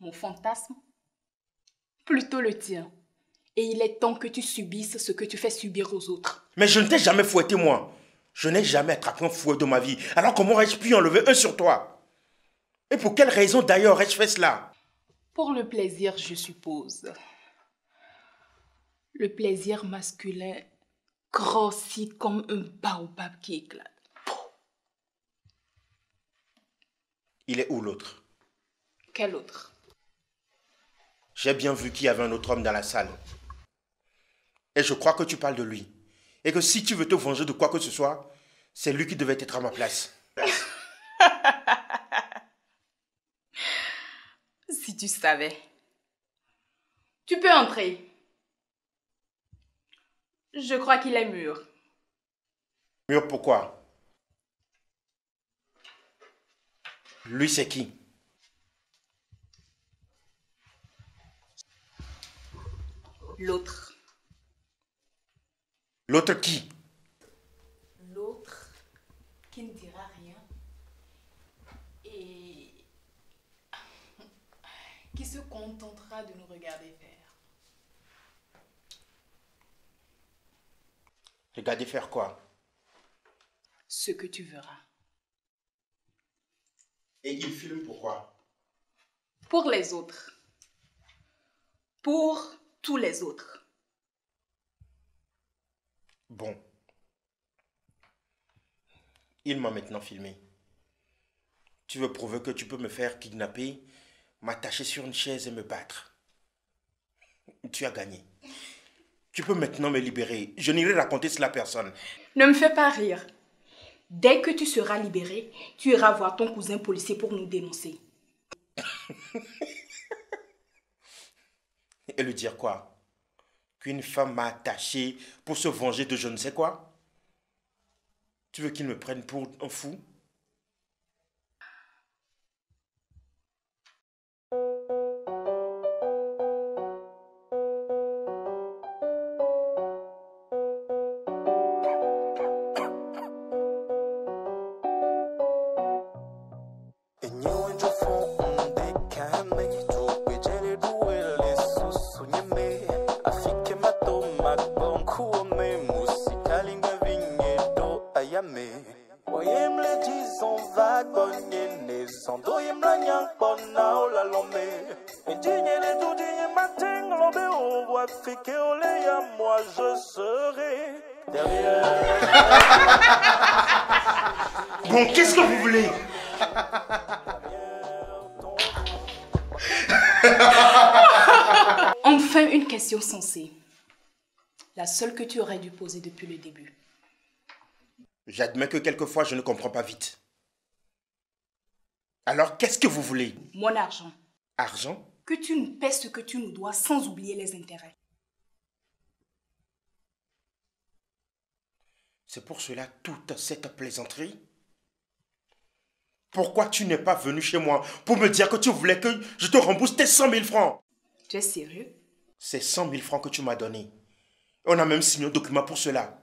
D: Mon fantasme? Plutôt le tien. Et il est temps que tu subisses ce que tu fais subir aux autres.
J: Mais je ne t'ai jamais fouetté, moi. Je n'ai jamais attrapé un fouet de ma vie. Alors comment aurais-je pu enlever un sur toi? Et pour quelle raison d'ailleurs aurais-je fait cela?
D: Pour le plaisir, je suppose. Le plaisir masculin grossit comme un baobab qui éclate.
J: Il est où l'autre?
D: Quel autre?
J: J'ai bien vu qu'il y avait un autre homme dans la salle. Et je crois que tu parles de lui. Et que si tu veux te venger de quoi que ce soit, c'est lui qui devait être à ma place.
D: Si tu savais. Tu peux entrer. Je crois qu'il est mûr.
J: Mûr pourquoi? Lui, c'est qui?
D: L'autre.
J: L'autre qui?
D: L'autre qui ne dira rien et qui se contentera de nous regarder faire.
J: Regarder faire quoi?
D: Ce que tu verras.
J: Et il filme pourquoi?
D: Pour les autres. Pour tous les autres.
J: Bon. Il m'a maintenant filmé. Tu veux prouver que tu peux me faire kidnapper, m'attacher sur une chaise et me battre. Tu as gagné. Tu peux maintenant me libérer. Je n'irai raconter cela à personne.
D: Ne me fais pas rire. Dès que tu seras libéré, tu iras voir ton cousin policier pour nous dénoncer.
J: Et lui dire quoi? Qu'une femme m'a attaché pour se venger de je ne sais quoi? Tu veux qu'il me prenne pour un fou?
R: Moi je serai derrière.
J: Bon, qu'est-ce que vous voulez?
D: Enfin, une question sensée. La seule que tu aurais dû poser depuis le début.
J: J'admets que quelquefois je ne comprends pas vite. Alors, qu'est-ce que vous voulez?
D: Mon argent.
J: Argent?
D: Que tu nous paies ce que tu nous dois sans oublier les intérêts.
J: C'est pour cela toute cette plaisanterie? Pourquoi tu n'es pas venu chez moi pour me dire que tu voulais que je te rembourse tes 100 000 francs?
D: Tu es sérieux?
J: C'est 100 000 francs que tu m'as donné. On a même signé un document pour cela.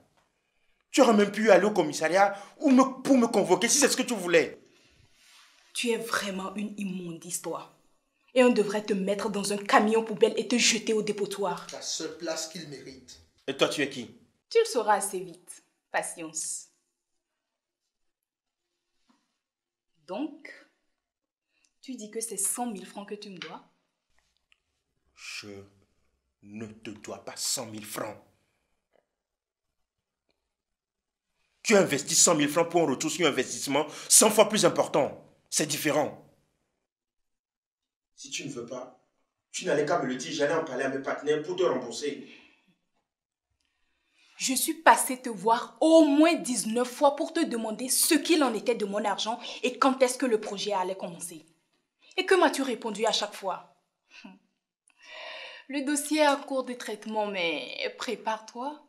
J: Tu aurais même pu aller au commissariat pour me convoquer si c'est ce que tu voulais.
D: Tu es vraiment une immondice, toi. Et on devrait te mettre dans un camion poubelle et te jeter au dépotoir.
I: La seule place qu'il mérite.
J: Et toi, tu es qui?
D: Tu le sauras assez vite. Patience. Donc, tu dis que c'est 100 000 francs que tu me dois?
J: Je ne te dois pas 100 000 francs. Tu as investi 100 000 francs pour un retour sur un investissement 100 fois plus important. C'est différent. Si tu ne veux pas, tu n'allais qu'à me le dire, j'allais en parler à mes partenaires pour te rembourser.
D: Je suis passée te voir au moins 19 fois pour te demander ce qu'il en était de mon argent et quand est-ce que le projet allait commencer. Et que m'as-tu répondu à chaque fois? Le dossier est en cours de traitement, mais prépare-toi.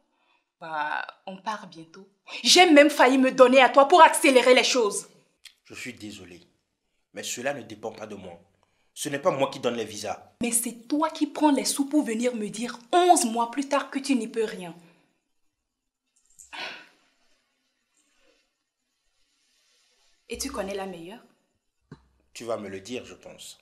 D: On part bientôt. J'ai même failli me donner à toi pour accélérer les choses.
J: Je suis désolé, mais cela ne dépend pas de moi. Ce n'est pas moi qui donne les visas.
D: Mais c'est toi qui prends les sous pour venir me dire 11 mois plus tard que tu n'y peux rien. Et tu connais la meilleure?
J: Tu vas me le dire, je pense.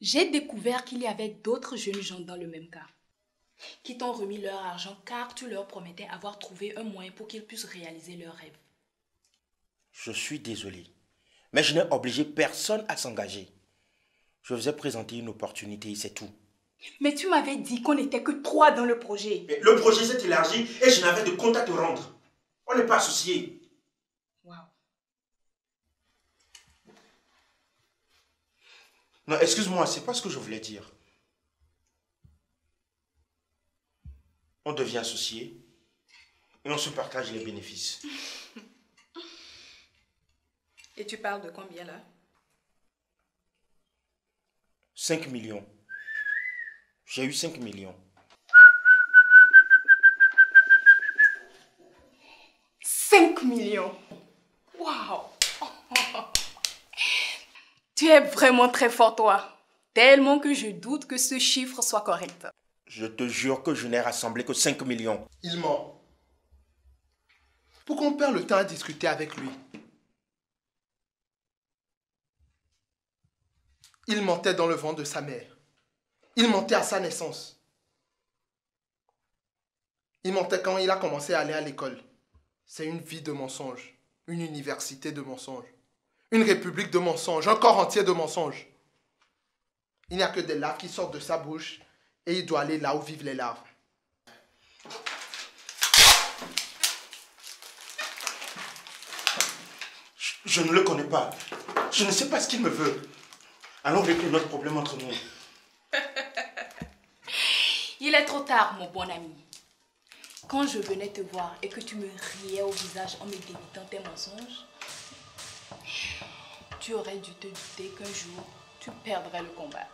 D: J'ai découvert qu'il y avait d'autres jeunes gens dans le même cas, qui t'ont remis leur argent car tu leur promettais avoir trouvé un moyen pour qu'ils puissent réaliser leurs rêves.
J: Je suis désolé, mais je n'ai obligé personne à s'engager. Je vous ai présenté une opportunité, c'est tout.
D: Mais tu m'avais dit qu'on n'était que 3 dans le projet.
J: Mais le projet s'est élargi et je n'avais de compte à te rendre. On n'est pas associés.
D: Wow.
J: Non, excuse-moi, c'est pas ce que je voulais dire. On devient associés et on se partage les bénéfices.
D: Et tu parles de combien là?
J: 5 millions. J'ai eu 5 millions.
D: 5 millions. Waouh. Tu es vraiment très fort, toi. Tellement que je doute que ce chiffre soit correct.
J: Je te jure que je n'ai rassemblé que 5 millions.
P: Il ment. Pourquoi on perd le temps à discuter avec lui? Il mentait dans le ventre de sa mère. Il mentait à sa naissance. Il mentait quand il a commencé à aller à l'école. C'est une vie de mensonges, une université de mensonges, une république de mensonges, un corps entier de mensonges. Il n'y a que des larves qui sortent de sa bouche et il doit aller là où vivent les larves.
J: Je ne le connais pas. Je ne sais pas ce qu'il me veut. Allons régler notre problème entre nous.
D: Il est trop tard, mon bon ami. Quand je venais te voir et que tu me riais au visage en me débitant tes mensonges, tu aurais dû te douter qu'un jour, tu perdrais le combat.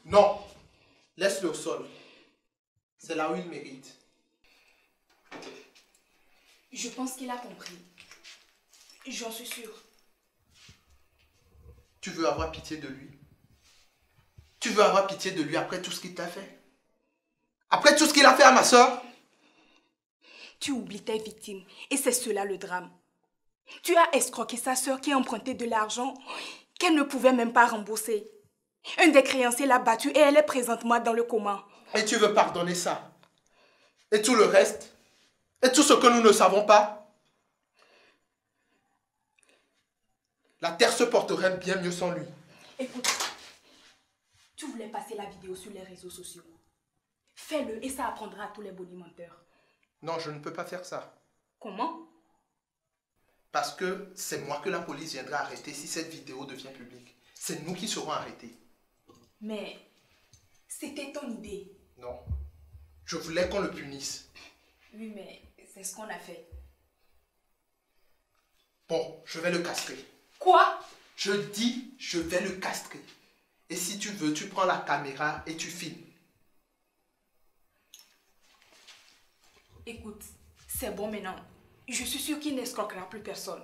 P: Non, laisse-le au sol. C'est là où il mérite.
D: Je pense qu'il a compris. J'en suis sûre.
P: Tu veux avoir pitié de lui? Tu veux avoir pitié de lui après tout ce qu'il t'a fait? Après tout ce qu'il a fait à ma soeur?
D: Tu oublies tes victimes et c'est cela le drame. Tu as escroqué sa soeur qui a emprunté de l'argent qu'elle ne pouvait même pas rembourser. Un des créanciers l'a battue et elle est présentement dans le coma.
P: Et tu veux pardonner ça? Et tout le reste? Et tout ce que nous ne savons pas? La terre se porterait bien mieux sans lui.
D: Écoute, tu voulais passer la vidéo sur les réseaux sociaux. Fais-le et ça apprendra à tous les bonimenteurs.
P: Non, je ne peux pas faire ça.
D: Comment?
P: Parce que c'est moi que la police viendra arrêter si cette vidéo devient publique. C'est nous qui serons arrêtés.
D: Mais c'était ton idée.
P: Non. Je voulais qu'on le punisse.
D: Oui, mais c'est ce qu'on a fait.
P: Bon, je vais le castrer.
D: Quoi?
P: Je dis, je vais le castrer. Et si tu veux, tu prends la caméra et tu filmes.
D: Écoute, c'est bon maintenant. Je suis sûre qu'il n'escroquera plus personne.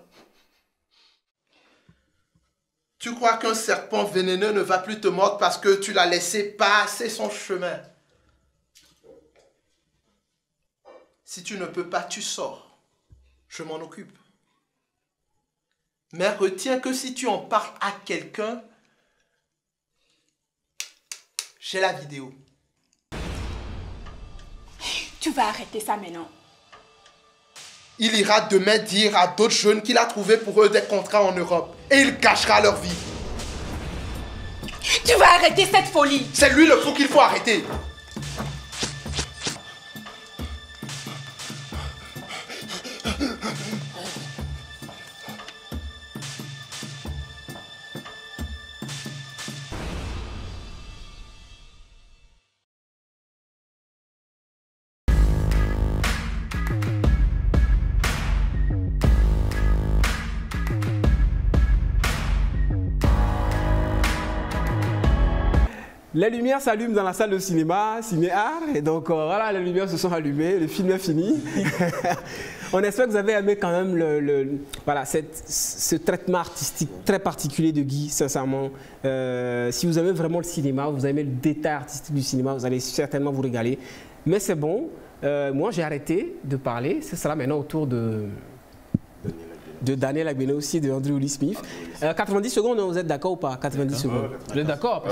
P: Tu crois qu'un serpent vénéneux ne va plus te mordre parce que tu l'as laissé passer son chemin? Si tu ne peux pas, tu sors. Je m'en occupe. Mais retiens que si tu en parles à quelqu'un, j'ai la vidéo.
D: Tu vas arrêter ça maintenant.
P: Il ira demain dire à d'autres jeunes qu'il a trouvé pour eux des contrats en Europe. Et il gâchera leur vie.
D: Tu vas arrêter cette folie.
P: C'est lui le fou qu'il faut arrêter.
F: Les lumières s'allument dans la salle de cinéma, Cinéart, et donc voilà, les lumières se sont allumées, le film est fini. On espère que vous avez aimé quand même voilà, ce traitement artistique très particulier de Guy, sincèrement. Si vous aimez vraiment le cinéma, vous aimez le détail artistique du cinéma, vous allez certainement vous régaler. Mais c'est bon, moi j'ai arrêté de parler, ce sera maintenant au tour de Daniel Agbené aussi, de Andrew Lee Smith. 90 secondes, vous êtes d'accord ou pas? 90 secondes. Vous êtes d'accord?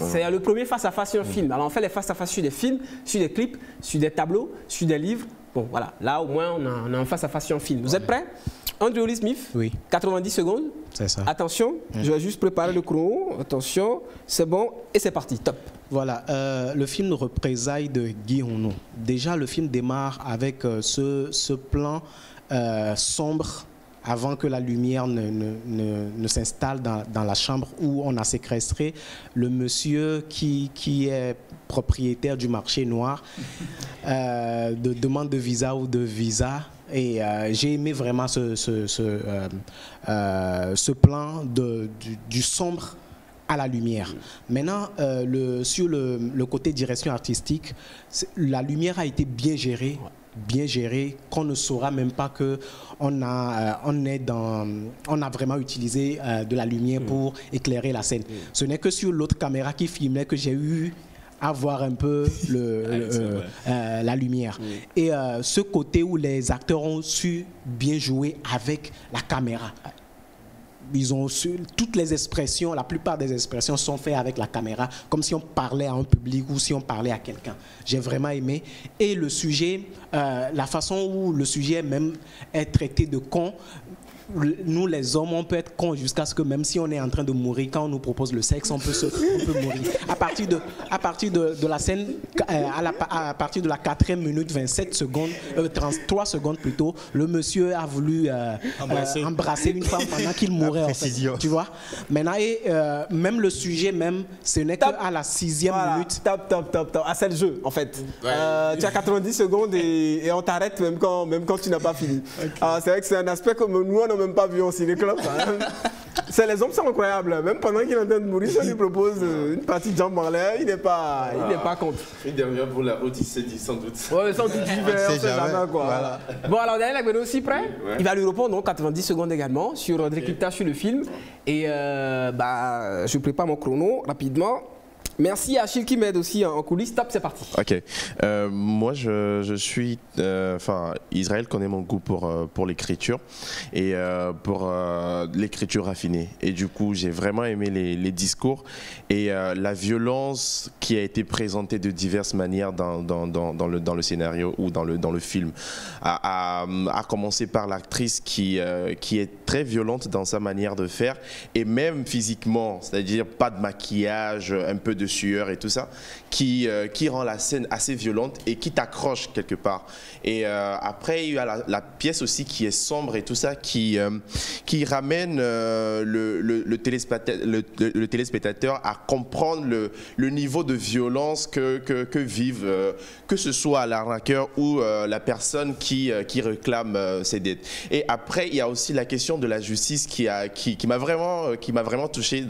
F: C'est le premier face-à-face sur un film. Alors on fait les face-à-face sur des films, sur des clips, sur des tableaux, sur des livres. Bon, voilà. Là, au moins, on a un face-à-face sur un film. Vous êtes prêts? Andrew Lee Smith, oui. 90 secondes. C'est ça. Attention, je vais juste préparer le chrono. Attention, c'est bon et c'est parti. Top.
K: Voilà, le film Représailles de Guy Ronneau. Déjà, le film démarre avec ce plan sombre avant que la lumière ne s'installe dans la chambre où on a séquestré le monsieur qui est propriétaire du marché noir, de demande de visa ou de visa. Et j'ai aimé vraiment ce plan du sombre à la lumière. Maintenant, sur le côté direction artistique, la lumière a été bien gérée, qu'on ne saura même pas qu'on a vraiment utilisé de la lumière pour éclairer la scène. Ce n'est que sur l'autre caméra qui filmait que j'ai eu à voir un peu la lumière. Et ce côté où les acteurs ont su bien jouer avec la caméra. Ils ont su, toutes les expressions, la plupart des expressions sont faites avec la caméra, comme si on parlait à un public ou si on parlait à quelqu'un. J'ai vraiment aimé. Et le sujet, la façon où le sujet même est traité de con, nous les hommes, on peut être cons jusqu'à ce que même si on est en train de mourir, quand on nous propose le sexe, on peut mourir. À partir de la scène, à partir de la 4e minute 27 secondes, 33 secondes plutôt, le monsieur a voulu embrasser une femme pendant qu'il mourait. En fait, tu vois. Maintenant, même le sujet, même, ce n'est qu'à la 6e minute.
F: Top. Ah, c'est le jeu, en fait. Tu as 90 secondes et on t'arrête même quand tu n'as pas fini. Okay. C'est vrai que c'est un aspect que nous, on n'a même pas vu en ciné-club. Les hommes sont incroyables. Même pendant qu'il est en train de mourir, on lui propose une partie de jambes en l'air, il n'est pas contre.
N: Une dernière pour la Odyssée, dit sans doute.
F: Oui, sans doute, on sait jamais quoi. Voilà. Bon, alors Daniel Agbené aussi prêt? Il va lui répondre donc 90 secondes également sur décryptage sur le film. Et je prépare mon chrono rapidement. Merci à Achille qui m'aide aussi en coulisses. Top, c'est parti.
N: Ok. Moi, je suis... Israël connaît mon goût pour l'écriture et pour l'écriture raffinée. Et du coup, j'ai vraiment aimé les discours et la violence qui a été présentée de diverses manières dans le scénario ou dans le film. À commencer par l'actrice qui est très violente dans sa manière de faire et même physiquement, c'est-à-dire pas de maquillage, un peu de sueur et tout ça, qui rend la scène assez violente et qui t'accroche quelque part. Et après, il y a la pièce aussi qui est sombre et tout ça, qui ramène le téléspectateur à comprendre le niveau de violence que vivent, que ce soit l'arnaqueur ou la personne qui réclame ses dettes. Et après, il y a aussi la question de la justice qui m'a vraiment touché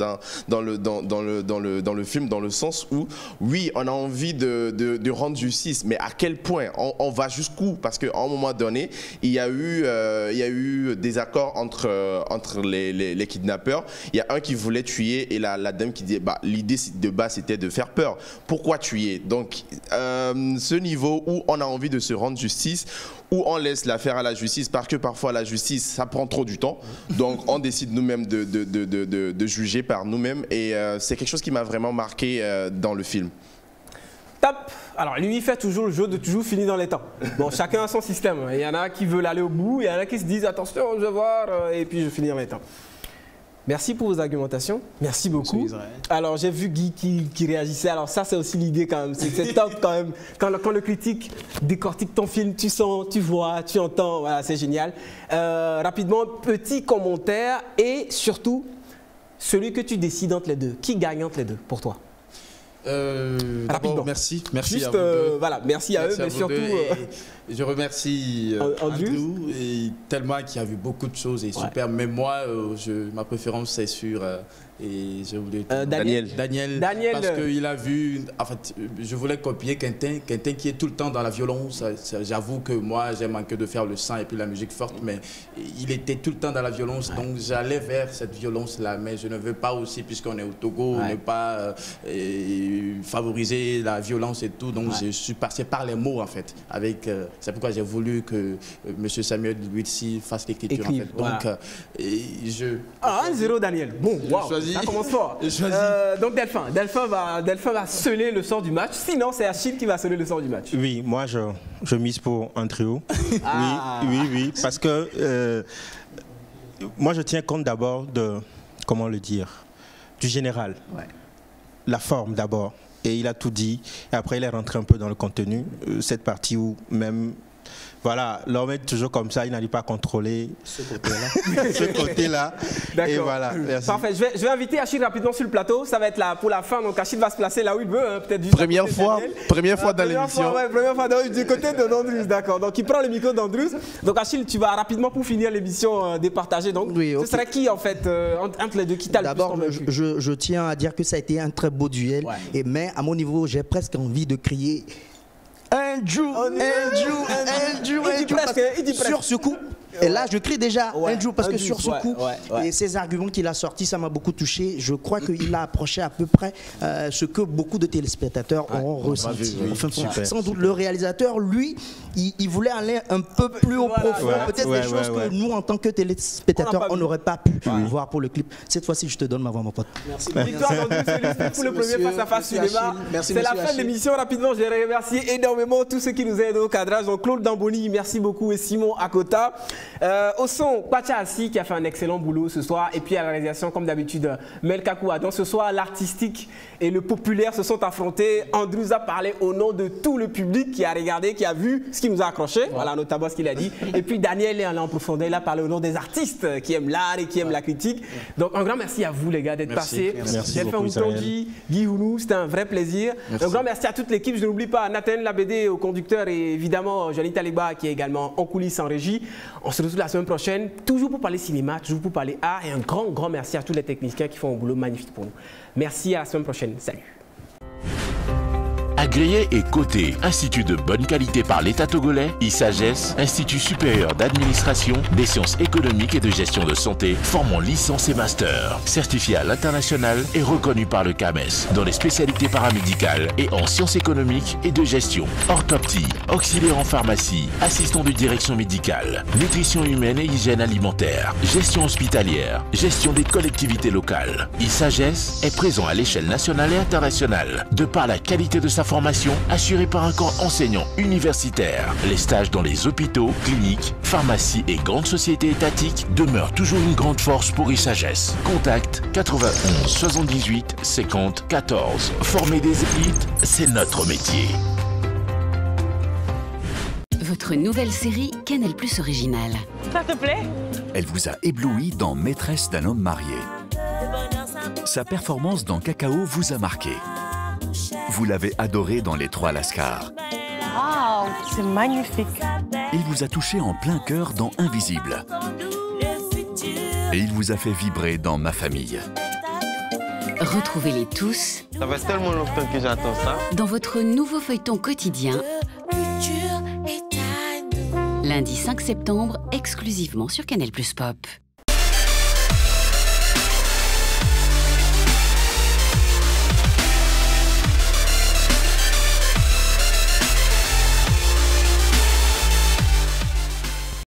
N: dans le film, dans le sens où, oui, on a envie de rendre justice, mais à quel point on va jusqu'où? Parce qu'à un moment donné, il y a eu des accords entre les kidnappeurs. Il y a un qui voulait tuer et la dame qui dit l'idée de base c'était de faire peur. Pourquoi tuer? Donc, ce niveau où on a envie de se rendre justice, où on laisse l'affaire à la justice, parce que parfois la justice, ça prend trop du temps. Donc, on décide nous-mêmes de juger par nous-mêmes. Et c'est quelque chose qui m'a vraiment marqué dans le film.
F: Top. Alors, lui, il fait toujours le jeu de toujours finir dans les temps. Bon, chacun a son système. Il y en a qui veulent aller au bout, il y en a qui se disent attention, je vais voir, et puis je finis dans les temps. Merci pour vos argumentations. Merci beaucoup. Alors, j'ai vu Guy qui réagissait. Alors, ça, c'est aussi l'idée quand même. C'est top quand même. Quand le critique décortique ton film, tu sens, tu vois, tu entends. Voilà, c'est génial. Rapidement, petit commentaire et surtout, celui que tu décides entre les deux. Qui gagne entre les deux pour toi?
U: Rapidement. Merci
F: juste,
U: à vous deux.
F: Voilà, merci à eux, mais surtout
U: Je remercie Andrew, et tellement qui a vu beaucoup de choses et super. Mais moi, ma préférence c'est sur et je voulais
F: Daniel,
U: parce qu'il a vu. En fait, je voulais copier Quentin qui est tout le temps dans la violence. J'avoue que moi, j'ai manqué de faire le sang et puis la musique forte, mais il était tout le temps dans la violence. Donc j'allais vers cette violence-là, mais je ne veux pas aussi, puisqu'on est au Togo, ne pas favoriser la violence et tout. Donc je suis passé par les mots en fait. C'est pourquoi j'ai voulu que M. Samuel Luizzi fasse l'écriture en fait. Donc
F: 1-0 Daniel. Bon, wow. Ça commence fort. Donc Delphin va sceller le sort du match. Sinon, c'est Achille qui va sceller le sort du match.
J: Oui, moi je mise pour Andrew. Oui, parce que moi je tiens compte d'abord de, comment le dire, du général. La forme d'abord. Et il a tout dit. Et après, il est rentré un peu dans le contenu. Cette partie où même... Voilà, l'homme est toujours comme ça, il n'arrive pas à contrôler ce côté-là. Ce côté-là. Et voilà, merci.
F: Parfait, je vais inviter Achille rapidement sur le plateau. Ça va être là pour la fin, donc Achille va se placer là où il veut, hein, peut-être juste
N: première fois dans l'émission.
F: Première fois du côté de d'Andrews, d'accord. Donc il prend le micro d'Andrews. Donc Achille, tu vas rapidement pour finir l'émission départager. Donc ce serait qui en fait entre les deux qui t'a le plus convaincu?
G: D'abord, je tiens à dire que ça a été un très beau duel. Mais à mon niveau, j'ai presque envie de crier. Andrew, sur ce coup. Et là, je crie déjà Andrew parce que sur ce coup, et ces arguments qu'il a sortis, ça m'a beaucoup touché. Je crois qu'il a approché à peu près ce que beaucoup de téléspectateurs ont ressenti. Sans doute le réalisateur, lui, il voulait aller un peu plus au profond. Peut-être des choses que nous, en tant que téléspectateurs, on n'aurait pas pu voir pour le clip. Cette fois-ci, je te donne ma voix, mon pote.
F: Merci. Victoire pour le premier face-à-face cinéma. C'est la fin de l'émission. Rapidement, je remercie énormément tous ceux qui nous aident au cadrage. Donc Claude Damboni, merci beaucoup, et Simon Akota. Au son, Pacha Assi qui a fait un excellent boulot ce soir, et puis à la réalisation comme d'habitude Melka Koua. Donc ce soir l'artistique et le populaire se sont affrontés. Andrews a parlé au nom de tout le public qui a regardé, qui a vu ce qui nous a accroché, voilà notamment ce qu'il a dit. Et puis Daniel est allé en profondeur, il a parlé au nom des artistes qui aiment l'art et qui aiment la critique. Donc un grand merci à vous les gars d'être passés. Delphin Moutonji, Guy Hounou, c'était un vrai plaisir. Un grand merci à toute l'équipe, je n'oublie pas Nathan Labédé au conducteur et évidemment Johnny Taliba qui est également en coulisses en régie. On se retrouve la semaine prochaine, toujours pour parler cinéma, toujours pour parler art, et un grand merci à tous les techniciens qui font un boulot magnifique pour nous. Merci, à la semaine prochaine. Salut.
W: Agréé et coté, Institut de bonne qualité par l'État togolais, ISAGES, Institut supérieur d'administration, des sciences économiques et de gestion de santé, formant licence et master. Certifié à l'international et reconnu par le CAMES dans les spécialités paramédicales et en sciences économiques et de gestion. Orthoptie, auxiliaire en pharmacie, assistant de direction médicale, nutrition humaine et hygiène alimentaire, gestion hospitalière, gestion des collectivités locales. ISAGES est présent à l'échelle nationale et internationale, de par la qualité de sa formation assurée par un corps enseignant universitaire. Les stages dans les hôpitaux, cliniques, pharmacies et grandes sociétés étatiques demeurent toujours une grande force pour ISAGES. Contact 91 78 50 14. Former des élites, c'est notre métier.
B: Votre nouvelle série Canal+ originale.
C: Ça te plaît?
X: Elle vous a ébloui dans Maîtresse d'un homme marié. Sa performance dans Cacao vous a marqué. Vous l'avez adoré dans Les Trois Lascars.
C: Waouh, c'est magnifique.
X: Il vous a touché en plein cœur dans Invisible. Et il vous a fait vibrer dans Ma famille.
B: Retrouvez-les tous.
E: Ça fait tellement longtemps que j'attends ça.
B: Dans votre nouveau feuilleton quotidien. Lundi 5 septembre, exclusivement sur Canal+ Pop.